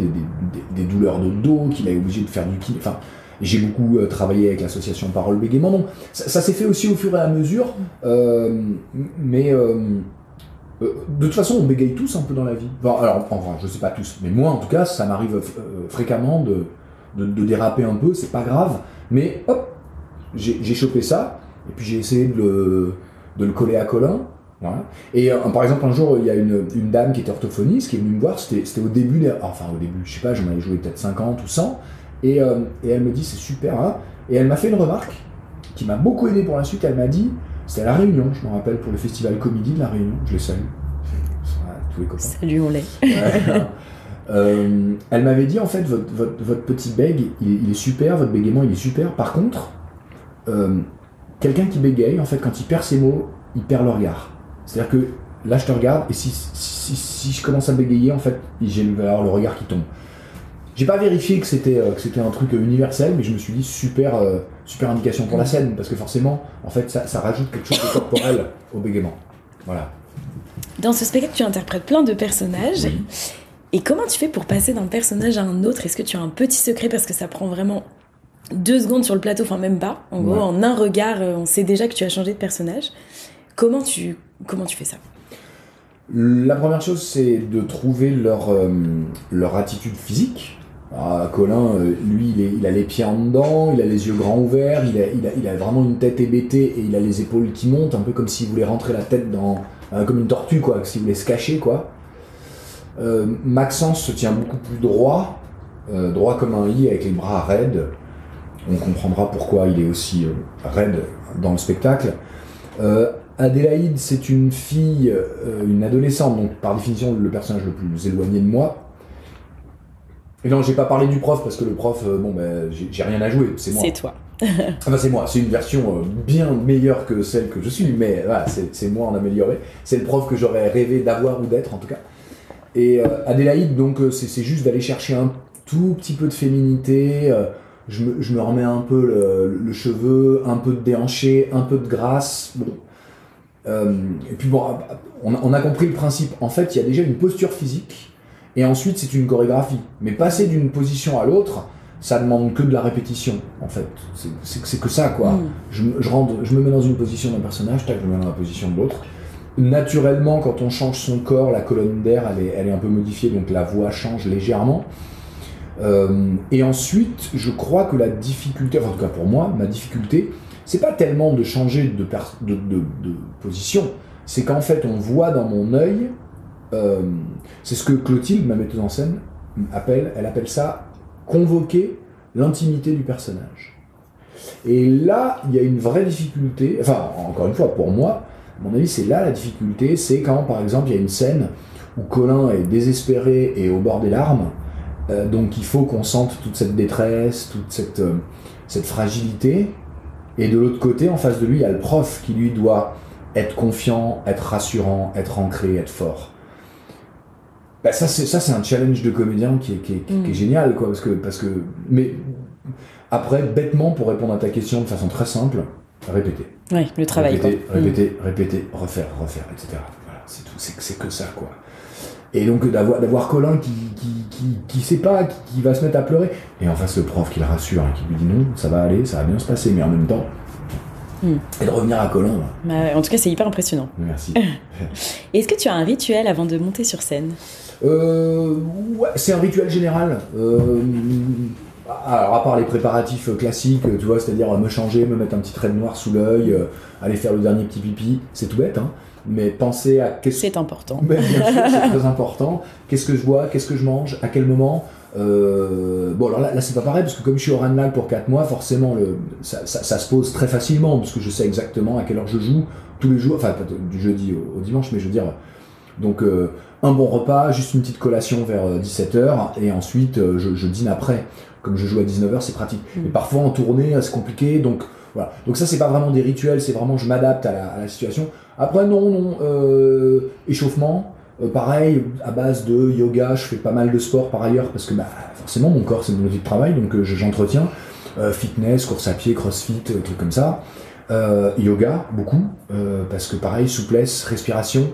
des douleurs de dos, qu'il a été obligé de faire du kiné. Enfin, j'ai beaucoup travaillé avec l'association Parole Bégaiement. Donc, ça s'est fait aussi au fur et à mesure, mais de toute façon, on bégaye tous un peu dans la vie. Enfin, je sais pas tous, mais moi en tout cas, ça m'arrive fréquemment de déraper un peu, c'est pas grave, mais hop, j'ai chopé ça. Et puis j'ai essayé de le coller à Colin. Voilà. Et par exemple, un jour, il y a une dame qui était orthophoniste qui est venue me voir. C'était au début, je sais pas, j'en avais joué peut-être 50 ou 100. Et elle me dit, c'est super. Hein. Et elle m'a fait une remarque qui m'a beaucoup aidé pour la suite. Elle m'a dit, c'était à La Réunion, je me rappelle, pour le festival Comédie de La Réunion. Je les salue. Tous les copains. Salut, on l'est. Elle m'avait dit, en fait, votre petit bègue, il est super, votre bégaiement, il est super. Par contre, quelqu'un qui bégaye, en fait, quand il perd ses mots, il perd le regard. C'est-à-dire que là, je te regarde, et si je commence à bégayer, en fait, j'ai le regard qui tombe. J'ai pas vérifié que c'était un truc universel, mais je me suis dit super indication pour la scène, parce que forcément, en fait, ça rajoute quelque chose de corporel au bégaiement. Voilà. Dans ce spectacle, tu interprètes plein de personnages. Oui. Et comment tu fais pour passer d'un personnage à un autre ? Est-ce que tu as un petit secret, parce que ça prend vraiment 2 secondes sur le plateau, enfin même pas. En gros, en un regard, on sait déjà que tu as changé de personnage. Comment tu fais ça ? La première chose, c'est de trouver leur attitude physique. Colin, lui, il a les pieds en dedans, il a les yeux grands ouverts, il a vraiment une tête hébétée et il a les épaules qui montent, un peu comme s'il voulait rentrer la tête comme une tortue, quoi, s'il voulait se cacher, quoi. Maxence se tient beaucoup plus droit comme un i, avec les bras raides. On comprendra pourquoi il est aussi raide dans le spectacle. Adélaïde, c'est une fille, une adolescente, donc par définition le personnage le plus éloigné de moi. Et non, j'ai pas parlé du prof, parce que le prof, j'ai rien à jouer, c'est moi. C'est toi. C'est moi, c'est une version bien meilleure que celle que je suis, mais voilà, c'est moi en amélioré. C'est le prof que j'aurais rêvé d'avoir ou d'être, en tout cas. Et Adélaïde, donc, c'est juste d'aller chercher un tout petit peu de féminité. Je me remets un peu le cheveu, un peu de déhanché, un peu de grâce. Bon. Et puis bon, on a compris le principe. En fait, il y a déjà une posture physique, et ensuite c'est une chorégraphie. Mais passer d'une position à l'autre, ça demande que de la répétition, en fait. C'est que ça, quoi. Je me mets dans une position d'un personnage, tac, je me mets dans la position de l'autre. Naturellement, quand on change son corps, la colonne d'air, elle est un peu modifiée, donc la voix change légèrement. Et ensuite, je crois que la difficulté, enfin, en tout cas pour moi, ma difficulté, c'est pas tellement de changer de position, c'est qu'en fait, on voit dans mon œil, c'est ce que Clotilde, ma metteuse en scène, elle appelle ça convoquer l'intimité du personnage. Et là, il y a une vraie difficulté, enfin, encore une fois, pour moi, à mon avis, c'est là la difficulté, c'est quand, par exemple, il y a une scène où Colin est désespéré et au bord des larmes, donc il faut qu'on sente toute cette détresse, toute cette fragilité, et de l'autre côté, en face de lui, il y a le prof qui, lui, doit être confiant, être rassurant, être ancré, être fort. Bah ça c'est un challenge de comédien qui est génial, quoi, parce que mais après, bêtement, pour répondre à ta question de façon très simple, répéter. Ouais, le travail. Répéter, refaire, etc. Voilà, c'est tout, c'est que ça, quoi. Et donc d'avoir Colin qui sait pas, qui va se mettre à pleurer, et en face le prof qui le rassure, et qui lui dit non, ça va aller, ça va bien se passer, mais en même temps, et de revenir à Colin. En tout cas, c'est hyper impressionnant. Merci. Est-ce que tu as un rituel avant de monter sur scène ? Ouais, c'est un rituel général. Alors, à part les préparatifs classiques, tu vois, c'est-à-dire me changer, me mettre un petit trait de noir sous l'œil, aller faire le dernier petit pipi, c'est tout bête, hein. Mais penser à c'est important. Mais bien sûr, c'est très important. Qu'est-ce que je bois, qu'est-ce que je mange, à quel moment. Bon, alors là c'est pas pareil, parce que comme je suis au Ranelagh pour 4 mois, forcément ça se pose très facilement, parce que je sais exactement à quelle heure je joue tous les jours, enfin pas du jeudi au dimanche, mais je veux dire. Donc un bon repas, juste une petite collation vers 17h, et ensuite je dîne après. Comme je joue à 19h, c'est pratique. Mais parfois en tournée, c'est compliqué, donc voilà. Donc ça, c'est pas vraiment des rituels, c'est vraiment je m'adapte à la situation. Après, échauffement, pareil, à base de yoga, je fais pas mal de sport par ailleurs, parce que forcément, mon corps, c'est mon outil de travail, donc j'entretiens. Fitness, course à pied, crossfit, trucs comme ça. Yoga, beaucoup, parce que pareil, souplesse, respiration.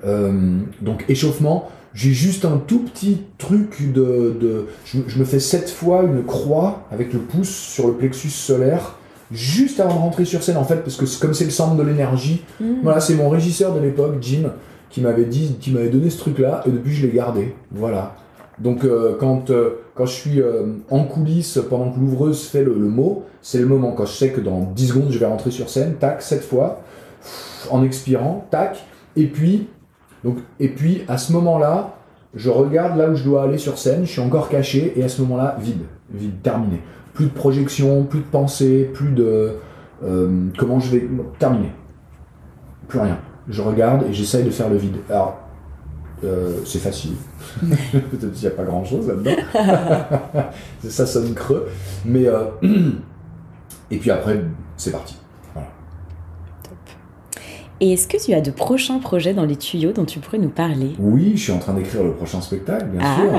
Donc échauffement, j'ai juste un tout petit truc je me fais 7 fois une croix avec le pouce sur le plexus solaire, juste avant de rentrer sur scène, en fait, parce que comme c'est le centre de l'énergie, voilà, c'est mon régisseur de l'époque, Jim, qui m'avait donné ce truc-là, et depuis je l'ai gardé, voilà. Donc quand je suis en coulisses, pendant que l'ouvreuse fait le mot, c'est le moment, quand je sais que dans 10 secondes je vais rentrer sur scène, tac, 7 fois, en expirant, tac, et puis à ce moment-là, je regarde là où je dois aller sur scène, je suis encore caché, et à ce moment-là, vide, terminé. Plus de projection, plus de pensée, plus de comment je vais terminer. Plus rien. Je regarde et j'essaye de faire le vide. Alors, c'est facile. Peut-être qu'il n'y a pas grand-chose là-dedans. Ça sonne creux. Mais et puis après, c'est parti. Voilà. Top. Et est-ce que tu as de prochains projets dans les tuyaux dont tu pourrais nous parler ? Oui, je suis en train d'écrire le prochain spectacle, bien sûr,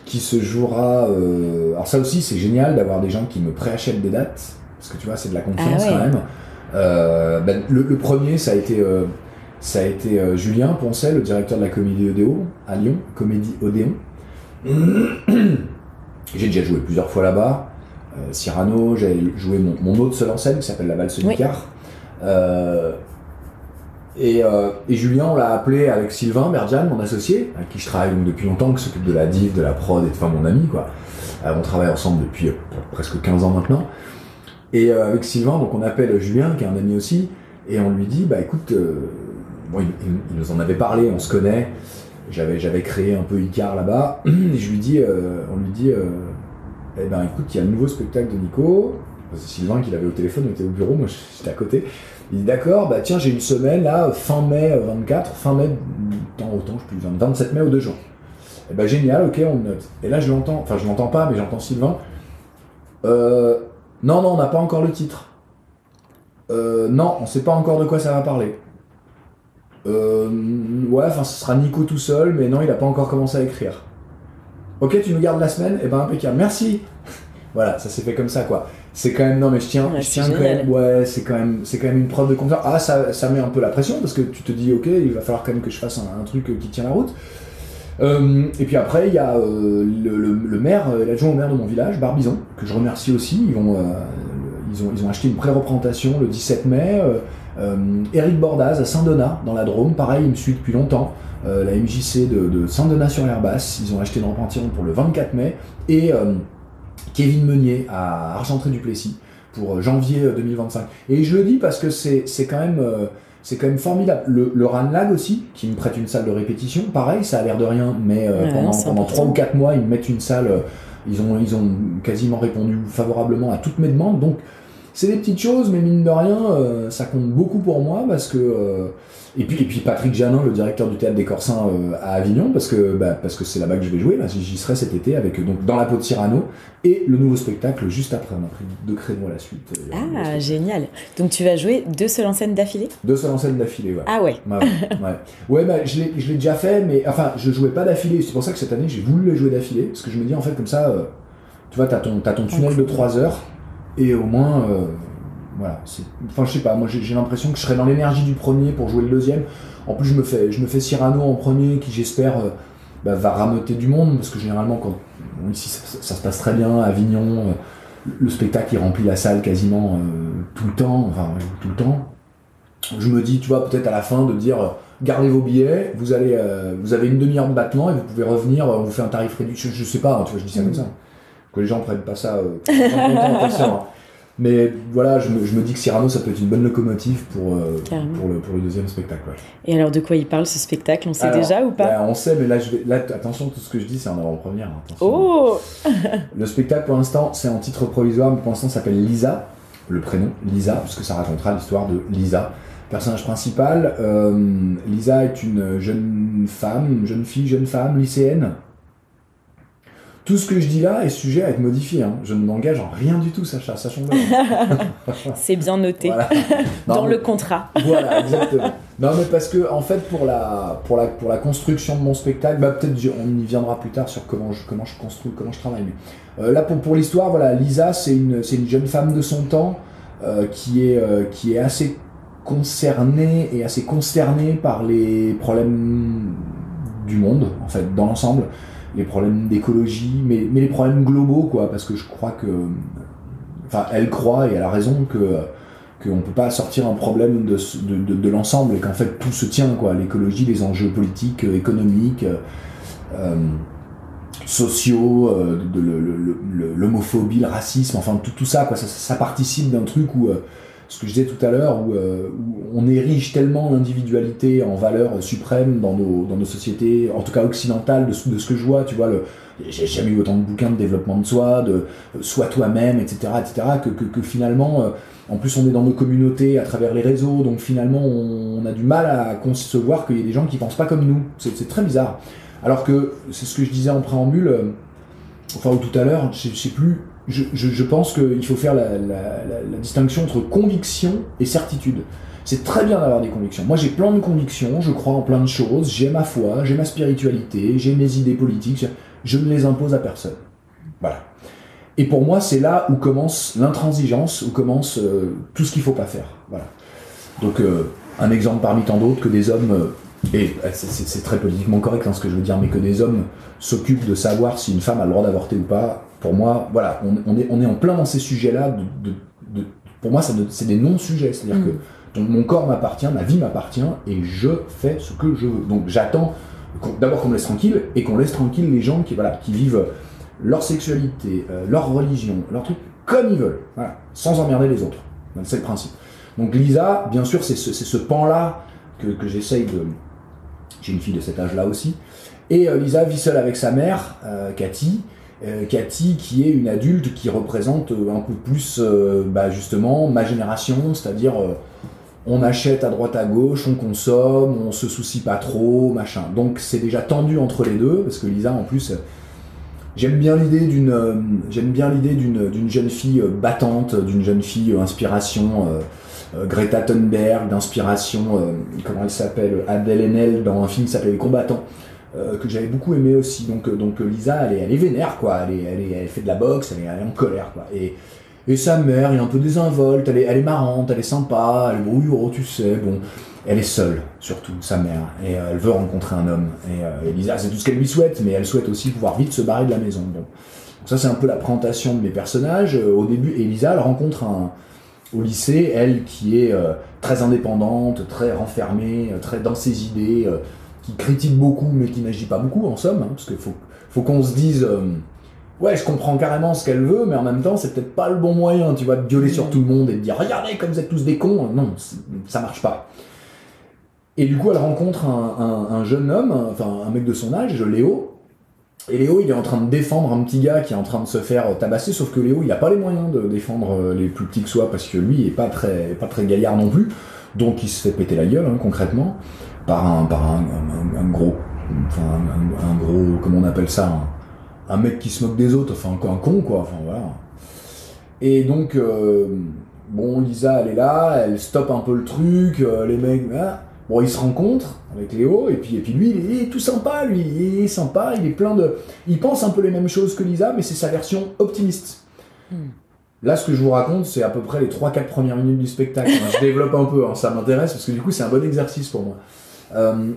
qui se jouera... Alors ça aussi, c'est génial d'avoir des gens qui me préachètent des dates, parce que tu vois, c'est de la confiance quand même. Le premier, ça a été Julien Poncet, le directeur de la Comédie Odéon, à Lyon, Comédie Odéon. J'ai déjà joué plusieurs fois là-bas. Cyrano, j'ai joué mon autre seul en scène, qui s'appelle La Valse Nicard. Et Julien, on l'a appelé avec Sylvain Merdiane, mon associé, avec qui je travaille donc depuis longtemps, qui s'occupe de la div, de la prod, et enfin mon ami, quoi. On travaille ensemble depuis presque 15 ans maintenant. Et avec Sylvain, donc on appelle Julien, qui est un ami aussi, et on lui dit, écoute, il nous en avait parlé, on se connaît, j'avais créé un peu Icare là-bas, et on lui dit, écoute, il y a le nouveau spectacle de Nico. C'est Sylvain qui l'avait au téléphone, on était au bureau, moi j'étais à côté. Il dit d'accord, tiens, j'ai une semaine là, fin mai 24, fin mai, autant, je sais plus, 27 mai au 2 juin. Génial, ok, on note. Et là je l'entends pas, mais j'entends Sylvain. Non, on n'a pas encore le titre. Non, on sait pas encore de quoi ça va parler. Ce sera Nico tout seul, mais non, il a pas encore commencé à écrire. Ok, tu nous gardes la semaine, impeccable, merci. Voilà, ça s'est fait comme ça, quoi. C'est quand même, non mais je tiens quand même, c'est quand même une preuve de confiance. Ça met un peu la pression, parce que tu te dis, ok, il va falloir quand même que je fasse un truc qui tient la route. Et puis après, il y a le maire, l'adjoint au maire de mon village, Barbizon, que je remercie aussi. Ils ont acheté une pré-représentation le 17 mai. Éric Bordaz à Saint-Donat, dans la Drôme, pareil, il me suit depuis longtemps. La MJC de Saint-Donat-sur-l'Herbasse, ils ont acheté une représentation pour le 24 mai. Et Kevin Meunier à Argentré-du-Plessis pour janvier 2025. Et je le dis parce que c'est quand même formidable. Le Ranlag aussi, qui me prête une salle de répétition, pareil, ça a l'air de rien, mais pendant 3 ou 4 mois, ils me mettent une salle, ils ont quasiment répondu favorablement à toutes mes demandes, donc c'est des petites choses, mais mine de rien, ça compte beaucoup pour moi, parce que... Et puis Patrick Janin, le directeur du Théâtre des Corsins à Avignon, parce que c'est là-bas que je vais jouer, là, j'y serai cet été, avec donc Dans la peau de Cyrano, et le nouveau spectacle juste après. On a pris 2 créneaux à la suite. Ah, génial. Donc tu vas jouer 2 seuls en scène d'affilée ? 2 seuls en scène d'affilée, ouais. Ah ouais. Ouais, je l'ai déjà fait, mais enfin, je jouais pas d'affilée. C'est pour ça que cette année, j'ai voulu les jouer d'affilée, parce que je me dis, en fait, comme ça, tu vois, t'as ton tunnel de 3 heures, et au moins... voilà, enfin je sais pas, moi j'ai l'impression que je serai dans l'énergie du premier pour jouer le deuxième. En plus je me fais Cyrano en premier, qui j'espère va rameuter du monde, parce que généralement quand ici ça se passe très bien, à Avignon, le spectacle il remplit la salle quasiment tout le temps. Je me dis, tu vois, peut-être à la fin de dire gardez vos billets, vous avez une demi-heure de battement et vous pouvez revenir, on vous fait un tarif réduit, je sais pas, hein, tu vois, je dis ça comme ça, que les gens prennent pas ça mais voilà, je me dis que Cyrano, ça peut être une bonne locomotive pour le deuxième spectacle. Ouais. Et alors, de quoi il parle, ce spectacle ? On sait déjà ou pas ? On sait, mais là, attention, tout ce que je dis, c'est en avant-première. Attention. Oh. Le spectacle, pour l'instant, c'est en titre provisoire, mais pour l'instant, ça s'appelle Lisa, le prénom, Lisa, puisque ça racontera l'histoire de Lisa. Personnage principal, Lisa est une jeune femme, lycéenne. Tout ce que je dis là est sujet à être modifié. Hein. Je ne m'engage en rien du tout, Sacha, sachons-le. C'est bien noté. Voilà. Dans le contrat. Voilà, exactement. Non, mais parce que, en fait, pour la construction de mon spectacle, peut-être on y viendra plus tard sur comment je construis, comment je travaille. Mais, là, pour l'histoire, voilà, Lisa, c'est une jeune femme de son temps qui est assez concernée et assez consternée par les problèmes du monde, en fait, dans l'ensemble. Les problèmes d'écologie, mais les problèmes globaux, quoi, parce que je crois que... Enfin, elle croit, et elle a raison, qu'on ne peut pas sortir un problème de l'ensemble, et qu'en fait, tout se tient, quoi. L'écologie, les enjeux politiques, économiques, sociaux, l'homophobie, le racisme, enfin, tout ça, quoi. Ça participe d'un truc où... ce que je disais tout à l'heure, où on érige tellement l'individualité en valeur suprême dans nos sociétés, en tout cas occidentales, de ce que je vois, tu vois, j'ai jamais eu autant de bouquins de développement de soi, de sois toi-même, etc., que finalement, en plus on est dans nos communautés à travers les réseaux, donc finalement on a du mal à concevoir qu'il y ait des gens qui pensent pas comme nous, c'est très bizarre. Alors que, c'est ce que je disais en préambule, ou tout à l'heure, je sais plus, je pense qu'il faut faire la distinction entre conviction et certitude. C'est très bien d'avoir des convictions. Moi, j'ai plein de convictions, je crois en plein de choses, j'ai ma foi, j'ai ma spiritualité, j'ai mes idées politiques, je ne les impose à personne. Voilà. Et pour moi, c'est là où commence l'intransigeance, où commence tout ce qu'il ne faut pas faire. Voilà. Donc, un exemple parmi tant d'autres, que des hommes... et c'est très politiquement correct ce que je veux dire, mais que des hommes s'occupent de savoir si une femme a le droit d'avorter ou pas, pour moi, voilà, on est en plein dans ces sujets-là, pour moi, c'est des non-sujets, c'est-à-dire que mon corps m'appartient, ma vie m'appartient, et je fais ce que je veux. Donc j'attends d'abord qu'on me laisse tranquille, et qu'on laisse tranquille les gens qui vivent leur sexualité, leur religion, leur truc, comme ils veulent, voilà, sans emmerder les autres. C'est le principe. Donc Lisa, bien sûr, c'est ce pan-là que j'essaye de... J'ai une fille de cet âge-là aussi. Et Lisa vit seule avec sa mère, Cathy. Cathy, qui est une adulte qui représente un peu plus, justement, ma génération, c'est-à-dire on achète à droite à gauche, on consomme, on se soucie pas trop, machin. Donc c'est déjà tendu entre les deux, parce que Lisa, en plus, j'aime bien l'idée d'une jeune fille battante, d'une jeune fille inspiration... Greta Thunberg, d'inspiration, comment elle s'appelle, Adèle Haenel, dans un film qui s'appelait Les Combattants, que j'avais beaucoup aimé aussi. Donc Lisa, elle est vénère, quoi. Elle fait de la boxe, elle est en colère, quoi. Et Et sa mère est un peu désinvolte, elle est marrante, elle est sympa, elle est bon, tu sais, bon. Elle est seule, surtout, sa mère, et elle veut rencontrer un homme. Et Lisa, c'est tout ce qu'elle lui souhaite, mais elle souhaite aussi pouvoir vite se barrer de la maison. Bon. Donc ça, c'est un peu la présentation de mes personnages. Au début, Elisa, elle rencontre au lycée, elle qui est très indépendante, très renfermée, très dans ses idées, qui critique beaucoup, mais qui n'agit pas beaucoup, en somme, hein, parce qu'il faut qu'on se dise... ouais, je comprends carrément ce qu'elle veut, mais en même temps, c'est peut-être pas le bon moyen, tu vois, de gueuler sur tout le monde et de dire « Regardez comme vous êtes tous des cons !» Non, ça marche pas. Et du coup, elle rencontre un jeune homme, enfin un mec de son âge, Léo. Et Léo, il est en train de défendre un petit gars qui est en train de se faire tabasser, sauf que Léo, il a pas les moyens de défendre les plus petits que soi, parce que lui, il est pas très gaillard non plus. Donc, il se fait péter la gueule, hein, concrètement, par un gros, enfin un gros, comment on appelle ça, un mec qui se moque des autres, enfin un con, quoi, enfin voilà. Et donc, bon, Lisa, elle est là, elle stoppe un peu le truc, les mecs, ah. Bon, ils se rencontrent avec Léo, et puis lui, il est tout sympa, lui, il est sympa, il est plein de... Il pense un peu les mêmes choses que Lisa, mais c'est sa version optimiste. Là, ce que je vous raconte, c'est à peu près les 3-4 premières minutes du spectacle. Je développe un peu, hein, ça m'intéresse, parce que du coup, c'est un bon exercice pour moi.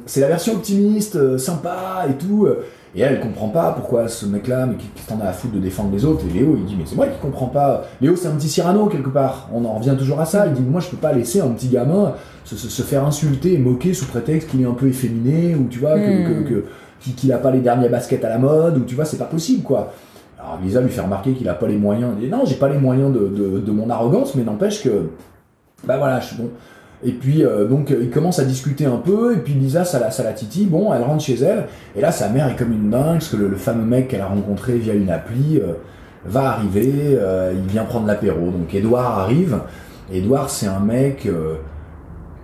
C'est la version optimiste, sympa et tout, et elle comprend pas pourquoi ce mec-là, mais qu'est-ce que t'en as à foutre de défendre les autres, et Léo, il dit, mais c'est moi qui comprends pas. Léo, c'est un petit Cyrano, quelque part, on en revient toujours à ça, il dit, moi, je peux pas laisser un petit gamin se faire insulter et moquer sous prétexte qu'il est un peu efféminé, ou tu vois, qu'il a pas les derniers baskets à la mode, ou tu vois, c'est pas possible, quoi. Alors Lisa lui fait remarquer qu'il a pas les moyens, il dit, non, j'ai pas les moyens de mon arrogance, mais n'empêche que, bah voilà, je suis bon. Et puis, donc, ils commencent à discuter un peu, et puis Lisa, ça la titille, bon, elle rentre chez elle, et là, sa mère est comme une dingue, parce que le fameux mec qu'elle a rencontré via une appli va arriver, il vient prendre l'apéro. Donc, Edouard arrive. Edouard, c'est un mec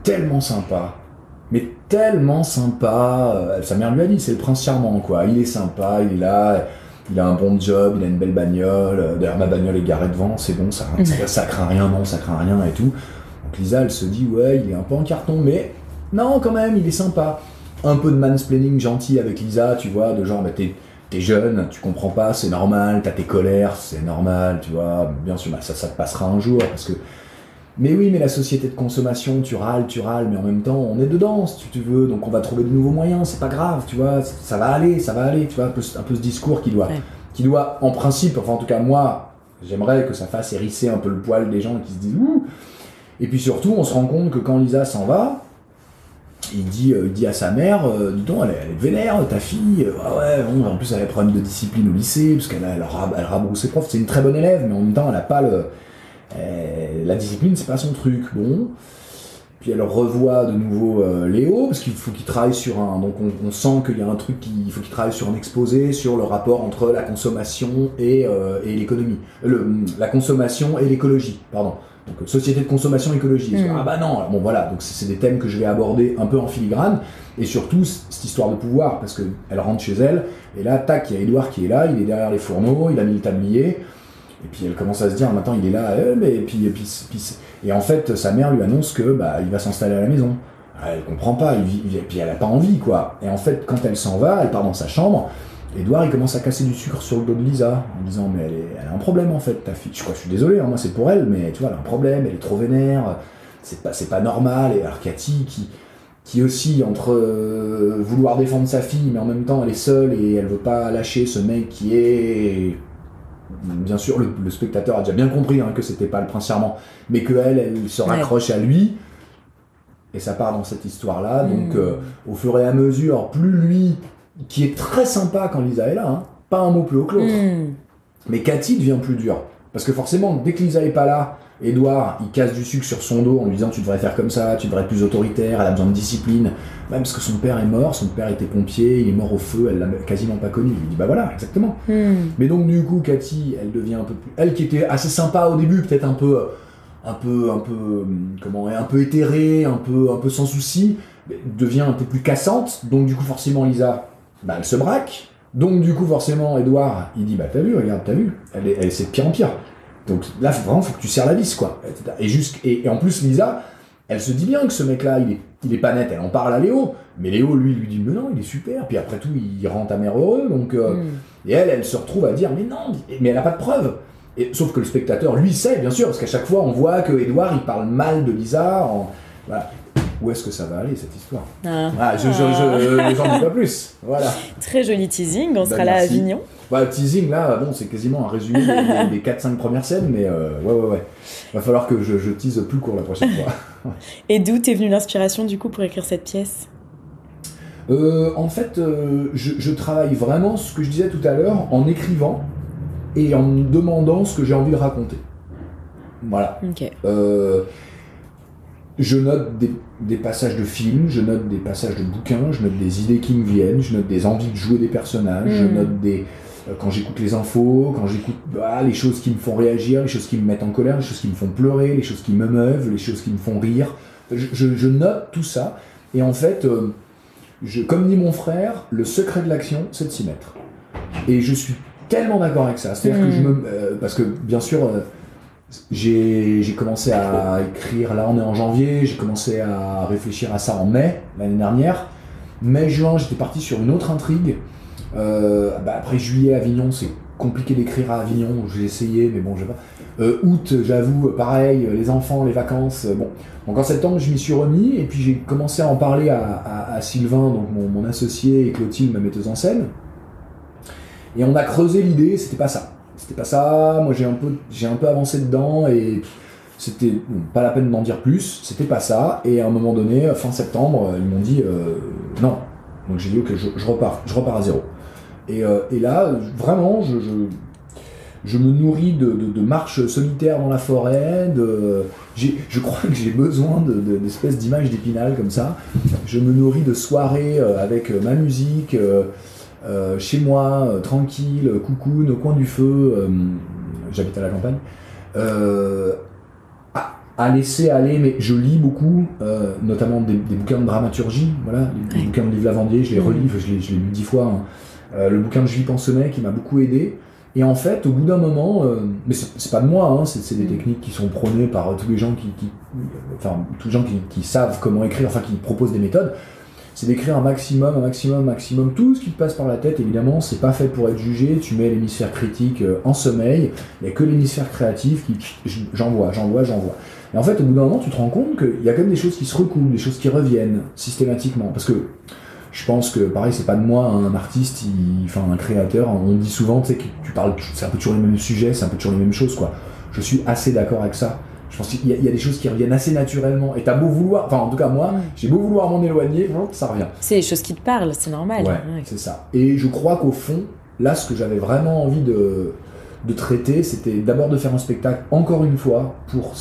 tellement sympa, mais tellement sympa, sa mère lui a dit, c'est le prince charmant, quoi, il est sympa, il est là, il a un bon job, il a une belle bagnole, d'ailleurs, ma bagnole est garée devant, c'est bon, ça craint rien, non, ça craint rien, et tout. Donc Lisa, elle se dit, ouais, il est un peu en carton, mais non, quand même, il est sympa. Un peu de mansplaining gentil avec Lisa, tu vois, de genre, bah, t'es jeune, tu comprends pas, c'est normal, t'as tes colères, c'est normal, tu vois, bien sûr, bah, ça te passera un jour, parce que... Mais oui, mais la société de consommation, tu râles, mais en même temps, on est dedans, si tu veux, donc on va trouver de nouveaux moyens, c'est pas grave, tu vois, ça va aller, tu vois, un peu ce discours qui doit, en principe, enfin en tout cas moi, j'aimerais que ça fasse hérisser un peu le poil des gens qui se disent « Ouh !» Et puis surtout, on se rend compte que quand Lisa s'en va, il dit à sa mère, dis donc, elle est vénère, ta fille, ah ouais, bon, en plus elle a des problèmes de discipline au lycée, parce qu'elle rabrousse ses profs, c'est une très bonne élève, mais en même temps, elle a pas la discipline, c'est pas son truc, bon. Puis elle revoit de nouveau Léo, parce qu'il faut qu'il travaille sur donc on sent qu'il y a un truc, il faut qu'il travaille sur un exposé, sur le rapport entre la consommation et l'économie. La consommation et l'écologie, pardon. Donc société de consommation écologie. Ah bah non, bon voilà, donc c'est des thèmes que je vais aborder un peu en filigrane, et surtout cette histoire de pouvoir, parce qu'elle rentre chez elle, et là, tac, il y a Edouard qui est là, il est derrière les fourneaux, il a mis le tablier, et puis elle commence à se dire, maintenant il est là, et en fait, sa mère lui annonce que bah il va s'installer à la maison. Elle comprend pas, et puis elle a pas envie, quoi. Et en fait, quand elle s'en va, elle part dans sa chambre, Edouard, il commence à casser du sucre sur le dos de Lisa, en disant, mais elle a un problème, en fait, ta fille. Je suis désolé, hein, moi c'est pour elle, mais tu vois, elle a un problème, elle est trop vénère, c'est pas normal. Et alors Cathy, qui aussi, entre vouloir défendre sa fille, mais en même temps, elle est seule, et elle veut pas lâcher ce mec qui est... Bien sûr, le spectateur a déjà bien compris hein, que c'était pas le prince charmant, mais qu'elle se raccroche à lui, et ça part dans cette histoire-là. Donc, au fur et à mesure, plus lui... qui est très sympa quand Lisa est là, hein. Pas un mot plus haut que l'autre. Mais Cathy devient plus dure. Parce que forcément, dès que Lisa est pas là, Edouard, il casse du sucre sur son dos en lui disant tu devrais faire comme ça, tu devrais être plus autoritaire, elle a besoin de discipline. Même parce que son père est mort, son père était pompier, il est mort au feu, elle l'a quasiment pas connu. Il lui dit bah voilà, exactement. Mais donc du coup, Cathy, elle devient un peu plus... Elle qui était assez sympa au début, peut-être un peu éthérée, un peu sans souci, devient un peu plus cassante. Donc du coup, forcément, Lisa... bah elle se braque, donc du coup forcément Edouard il dit bah t'as vu, elle c'est de pire en pire, donc là vraiment faut que tu serres la vis quoi, etc. Et en plus Lisa elle se dit bien que ce mec là il est pas net, elle en parle à Léo, mais Léo lui dit mais non il est super, puis après tout il rend ta mère heureux, donc et elle se retrouve à dire mais non, mais elle a pas de preuves, Et, sauf que le spectateur, lui, sait, bien sûr, parce qu'à chaque fois, on voit que Édouard, il parle mal de Lisa. Voilà. Où est-ce que ça va aller, cette histoire? J'en dis pas plus. Voilà. Très joli teasing, on sera là à Avignon. Teasing, là, bon, c'est quasiment un résumé des 4-5 premières scènes, mais ouais. Va falloir que je tease plus court la prochaine fois. Et d'où t'es venue l'inspiration, du coup, pour écrire cette pièce? En fait, je travaille vraiment, ce que je disais tout à l'heure, en écrivant et en me demandant ce que j'ai envie de raconter. Voilà. Ok. Je note des passages de films, je note des passages de bouquins, je note des idées qui me viennent, je note des envies de jouer des personnages, je note quand j'écoute les infos, quand j'écoute les choses qui me font réagir, les choses qui me mettent en colère, les choses qui me font pleurer, les choses qui m'émeuvent, les choses qui me font rire. Je note tout ça, et en fait, comme dit mon frère, le secret de l'action, c'est de s'y mettre. Et je suis tellement d'accord avec ça, c'est-à-dire que parce que bien sûr... J'ai commencé à écrire, là on est en janvier, j'ai commencé à réfléchir à ça en mai, l'année dernière. Mai-juin, j'étais parti sur une autre intrigue. Après juillet, Avignon, c'est compliqué d'écrire à Avignon, j'ai essayé, mais bon, je sais pas. Août, j'avoue, pareil, les enfants, les vacances, bon. Donc en septembre, je m'y suis remis, et puis j'ai commencé à en parler à Sylvain, donc mon associé, et Clotilde, ma metteuse en scène. Et on a creusé l'idée, c'était pas ça, moi j'ai un peu avancé dedans et c'était pas la peine d'en dire plus, c'était pas ça, et à un moment donné, fin septembre, ils m'ont dit non. Donc j'ai dit ok, je repars à zéro. Et là, vraiment, je me nourris de marches solitaires dans la forêt, je crois que j'ai besoin d'espèces d'images d'Épinal comme ça. Je me nourris de soirées avec ma musique, chez moi, tranquille, coucoune, au coin du feu, j'habite à la campagne, à laisser aller, mais je lis beaucoup, notamment des bouquins de dramaturgie, voilà, les bouquins de Livre Lavandier, je les relis, je l'ai lu 10 fois, hein. Le bouquin de Julie Pensenet qui m'a beaucoup aidé, et en fait, au bout d'un moment, mais c'est pas de moi, hein, c'est des techniques qui sont prônées par tous les gens tous les gens qui savent comment écrire, enfin qui proposent des méthodes, c'est d'écrire un maximum, tout ce qui te passe par la tête, évidemment, c'est pas fait pour être jugé, tu mets l'hémisphère critique en sommeil, il n'y a que l'hémisphère créatif qui j'envoie. Et en fait, au bout d'un moment, tu te rends compte qu'il y a quand même des choses qui se recoulent, des choses qui reviennent systématiquement, parce que je pense que, pareil, c'est pas de moi, un artiste, un créateur, on dit souvent, tu sais, que tu parles, c'est un peu toujours les mêmes sujets, c'est un peu toujours les mêmes choses, quoi. Je suis assez d'accord avec ça. Je pense qu'il y a des choses qui reviennent assez naturellement, et t'as beau vouloir, enfin en tout cas moi, j'ai beau vouloir m'en éloigner, ça revient. C'est les choses qui te parlent, c'est normal. Ouais, c'est ça. Et je crois qu'au fond, là, ce que j'avais vraiment envie de traiter, c'était d'abord de faire un spectacle, encore une fois, pour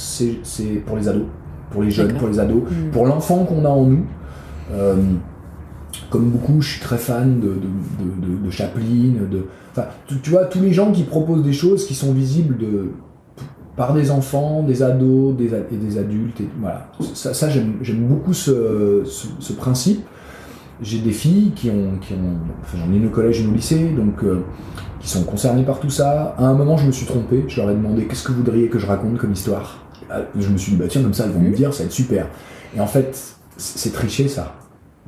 les ados, pour les jeunes, pour les ados, pour l'enfant qu'on a en nous. Comme beaucoup, je suis très fan de Chaplin, tu vois, tous les gens qui proposent des choses qui sont visibles par des enfants, des ados et des adultes. Et voilà. Ça j'aime beaucoup ce principe. J'ai des filles j'en ai une au collège et une au lycée, donc qui sont concernées par tout ça. À un moment, je me suis trompé. Je leur ai demandé qu'est-ce que vous voudriez que je raconte comme histoire. Je me suis dit tiens, comme ça elles vont me dire, ça va être super. Et en fait, c'est tricher ça.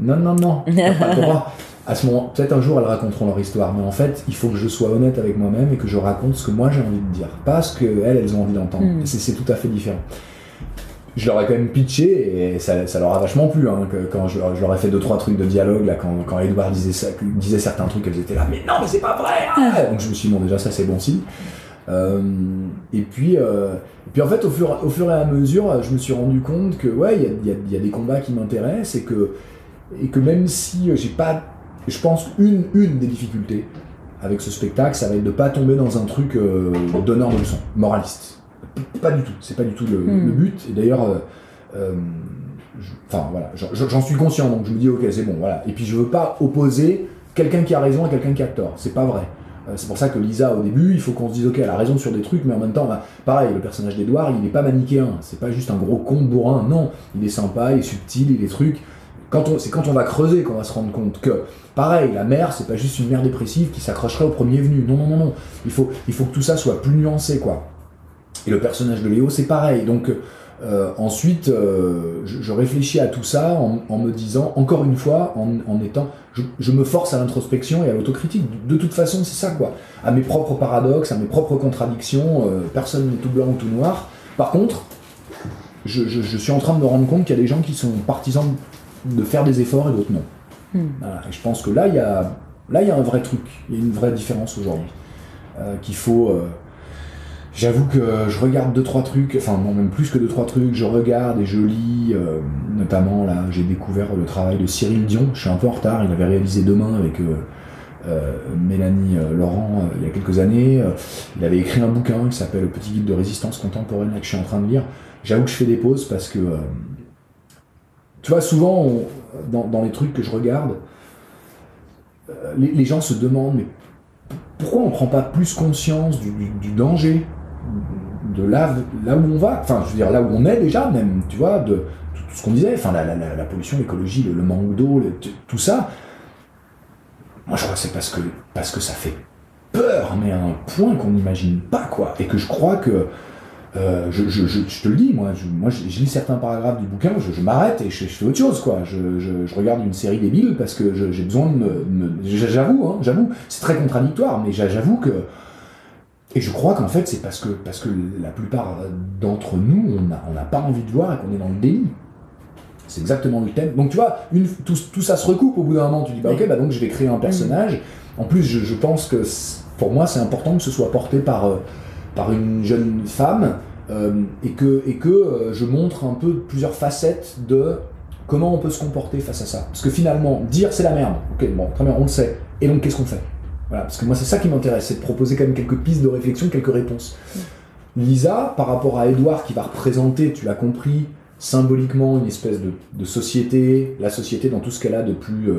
Non, t'as pas le droit. À ce moment, peut-être un jour elles raconteront leur histoire, mais en fait, il faut que je sois honnête avec moi-même et que je raconte ce que moi j'ai envie de dire, pas ce qu'elles ont envie d'entendre. C'est tout à fait différent. Je leur ai quand même pitché et ça leur a vachement plu, hein, quand je leur ai fait 2-3 trucs de dialogue, là, quand Édouard disait certains trucs, elles étaient là, mais non, mais c'est pas vrai, hein. Donc je me suis dit, bon, déjà ça c'est bon signe. Et puis en fait, au fur et à mesure, je me suis rendu compte que ouais, il y a des combats qui m'intéressent et que même si j'ai pas, je pense une des difficultés avec ce spectacle, ça va être de pas tomber dans un truc donneur de leçons, moraliste. Pas du tout, c'est pas du tout le but. Et d'ailleurs, voilà, j'en suis conscient, donc je me dis ok, c'est bon, voilà. Et puis je veux pas opposer quelqu'un qui a raison à quelqu'un qui a tort, c'est pas vrai. C'est pour ça que Lisa, au début, il faut qu'on se dise ok, elle a raison sur des trucs, mais en même temps, pareil, le personnage d'Edouard, il n'est pas manichéen, c'est pas juste un gros con bourrin, non, il est sympa, il est subtil, il est trucs. C'est quand on va creuser qu'on va se rendre compte que, pareil, la mère, c'est pas juste une mère dépressive qui s'accrocherait au premier venu. Non. Il faut que tout ça soit plus nuancé, quoi. Et le personnage de Léo, c'est pareil. Donc, Ensuite, je réfléchis à tout ça en me disant, encore une fois, en étant... Je me force à l'introspection et à l'autocritique. De toute façon, c'est ça, quoi. À mes propres paradoxes, à mes propres contradictions. Personne n'est tout blanc ou tout noir. Par contre, je suis en train de me rendre compte qu'il y a des gens qui sont partisans de faire des efforts et d'autres non. Voilà. Et je pense que là, il y a un vrai truc. Il y a une vraie différence aujourd'hui. Qu'il faut... J'avoue que je regarde 2-3 trucs, enfin non, même plus que 2-3 trucs, je regarde et je lis, notamment là j'ai découvert le travail de Cyril Dion, je suis un peu en retard, il avait réalisé Demain avec Mélanie Laurent il y a quelques années, il avait écrit un bouquin qui s'appelle Le petit guide de résistance contemporaine là, que je suis en train de lire. J'avoue que je fais des pauses parce que, tu vois, souvent dans les trucs que je regarde, les gens se demandent mais pourquoi on prend pas plus conscience du danger de là où on va, enfin je veux dire là où on est déjà même, tu vois, de tout ce qu'on disait, enfin la pollution, l'écologie, le manque d'eau, tout ça. Moi je crois que c'est parce que ça fait peur, mais à un point qu'on n'imagine pas, quoi, et que je crois que je te le dis, moi je lis certains paragraphes du bouquin, je m'arrête et je fais autre chose, quoi. Je regarde une série débile parce que j'ai besoin j'avoue, c'est très contradictoire, mais j'avoue que... Et je crois qu'en fait c'est parce que la plupart d'entre nous, on n'a pas envie de voir et qu'on est dans le déni. C'est exactement le thème. Donc tu vois, tout ça se recoupe au bout d'un moment, tu dis bah ok, bah donc je vais créer un personnage. En plus je pense que pour moi c'est important que ce soit porté par une jeune femme, et que je montre un peu plusieurs facettes de comment on peut se comporter face à ça. Parce que finalement, dire c'est la merde, ok, bon, très bien, on le sait, et donc qu'est-ce qu'on fait? Voilà, parce que moi c'est ça qui m'intéresse, c'est de proposer quand même quelques pistes de réflexion, quelques réponses. Lisa, par rapport à Édouard, qui va représenter, tu l'as compris, symboliquement une espèce de société, la société dans tout ce qu'elle a de plus...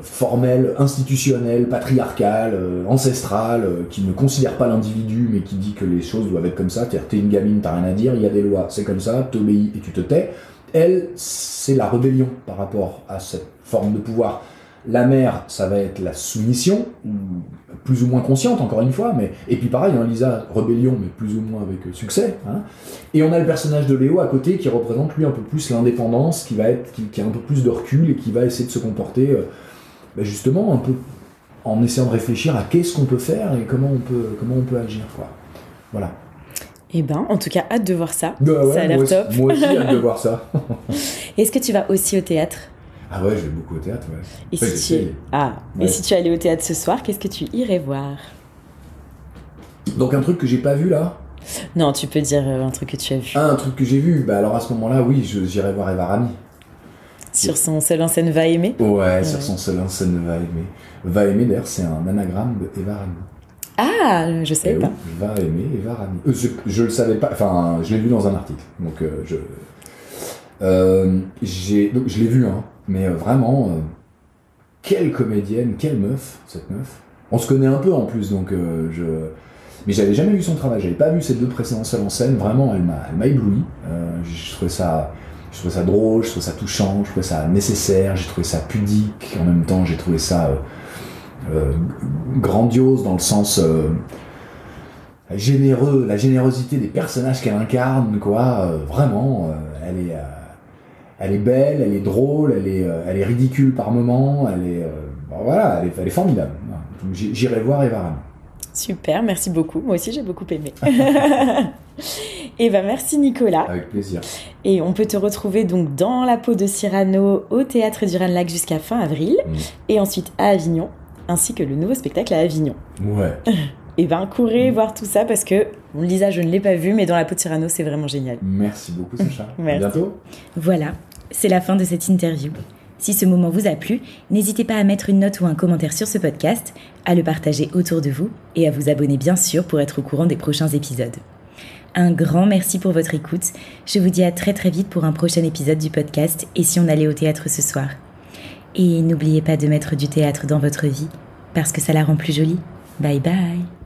formelle, institutionnelle, patriarcale, ancestrale, qui ne considère pas l'individu mais qui dit que les choses doivent être comme ça, c'est-à-dire t'es une gamine, t'as rien à dire, il y a des lois, c'est comme ça, t'obéis et tu te tais. Elle, c'est la rébellion par rapport à cette forme de pouvoir. La mère, ça va être la soumission, plus ou moins consciente encore une fois, mais et puis pareil, hein, Lisa, rébellion, mais plus ou moins avec succès. Hein. Et on a le personnage de Léo à côté qui représente lui un peu plus l'indépendance, qui a un peu plus de recul et qui va essayer de se comporter justement un peu en essayant de réfléchir à qu'est-ce qu'on peut faire et comment on peut agir, quoi. Voilà. Eh ben, en tout cas, hâte de voir ça. Ouais, ça a l'air top. Moi aussi, hâte de voir ça. Est-ce que tu vas aussi au théâtre? Ah ouais, je vais beaucoup au théâtre, ouais. Et si tu allais au théâtre ce soir, qu'est-ce que tu irais voir? Donc un truc que j'ai pas vu là? Non, tu peux dire un truc que tu as vu. Ah, un truc que j'ai vu, bah alors à ce moment-là, oui, j'irai voir Eva Rami. Sur son seul en scène Va aimer? Ouais, sur son seul en scène Va aimer. Va aimer, d'ailleurs, c'est un anagramme de Eva Rami. Ah, je savais pas. Oui, Va aimer Eva Rami. Je le savais pas, enfin, je l'ai lu dans un article. Donc, je l'ai vu, hein, mais vraiment, quelle comédienne, quelle meuf, cette meuf. On se connaît un peu en plus, donc mais j'avais jamais vu son travail, j'avais pas vu ses 2 précédents seuls en scène, vraiment, elle m'a ébloui. Je trouvais ça drôle, je trouvais ça touchant, je trouvais ça nécessaire, j'ai trouvé ça pudique, en même temps j'ai trouvé ça grandiose dans le sens généreux, la générosité des personnages qu'elle incarne, quoi, vraiment, elle est belle, elle est drôle, elle est ridicule par moments, elle est formidable. Donc j'irai voir Eva Rami. Super, merci beaucoup. Moi aussi, j'ai beaucoup aimé. Et ben merci Nicolas. Avec plaisir. Et on peut te retrouver donc dans la peau de Cyrano au Théâtre du Ranelagh jusqu'à fin avril. Et ensuite à Avignon, ainsi que le nouveau spectacle à Avignon. Ouais. Et ben courez voir tout ça parce que Lisa, je ne l'ai pas vu, mais dans la peau de Cyrano, c'est vraiment génial. Merci beaucoup Sacha. Merci. À bientôt. Voilà, c'est la fin de cette interview. Si ce moment vous a plu, n'hésitez pas à mettre une note ou un commentaire sur ce podcast, à le partager autour de vous et à vous abonner bien sûr pour être au courant des prochains épisodes. Un grand merci pour votre écoute. Je vous dis à très très vite pour un prochain épisode du podcast Et si on allait au théâtre ce soir. Et n'oubliez pas de mettre du théâtre dans votre vie, parce que ça la rend plus jolie. Bye bye.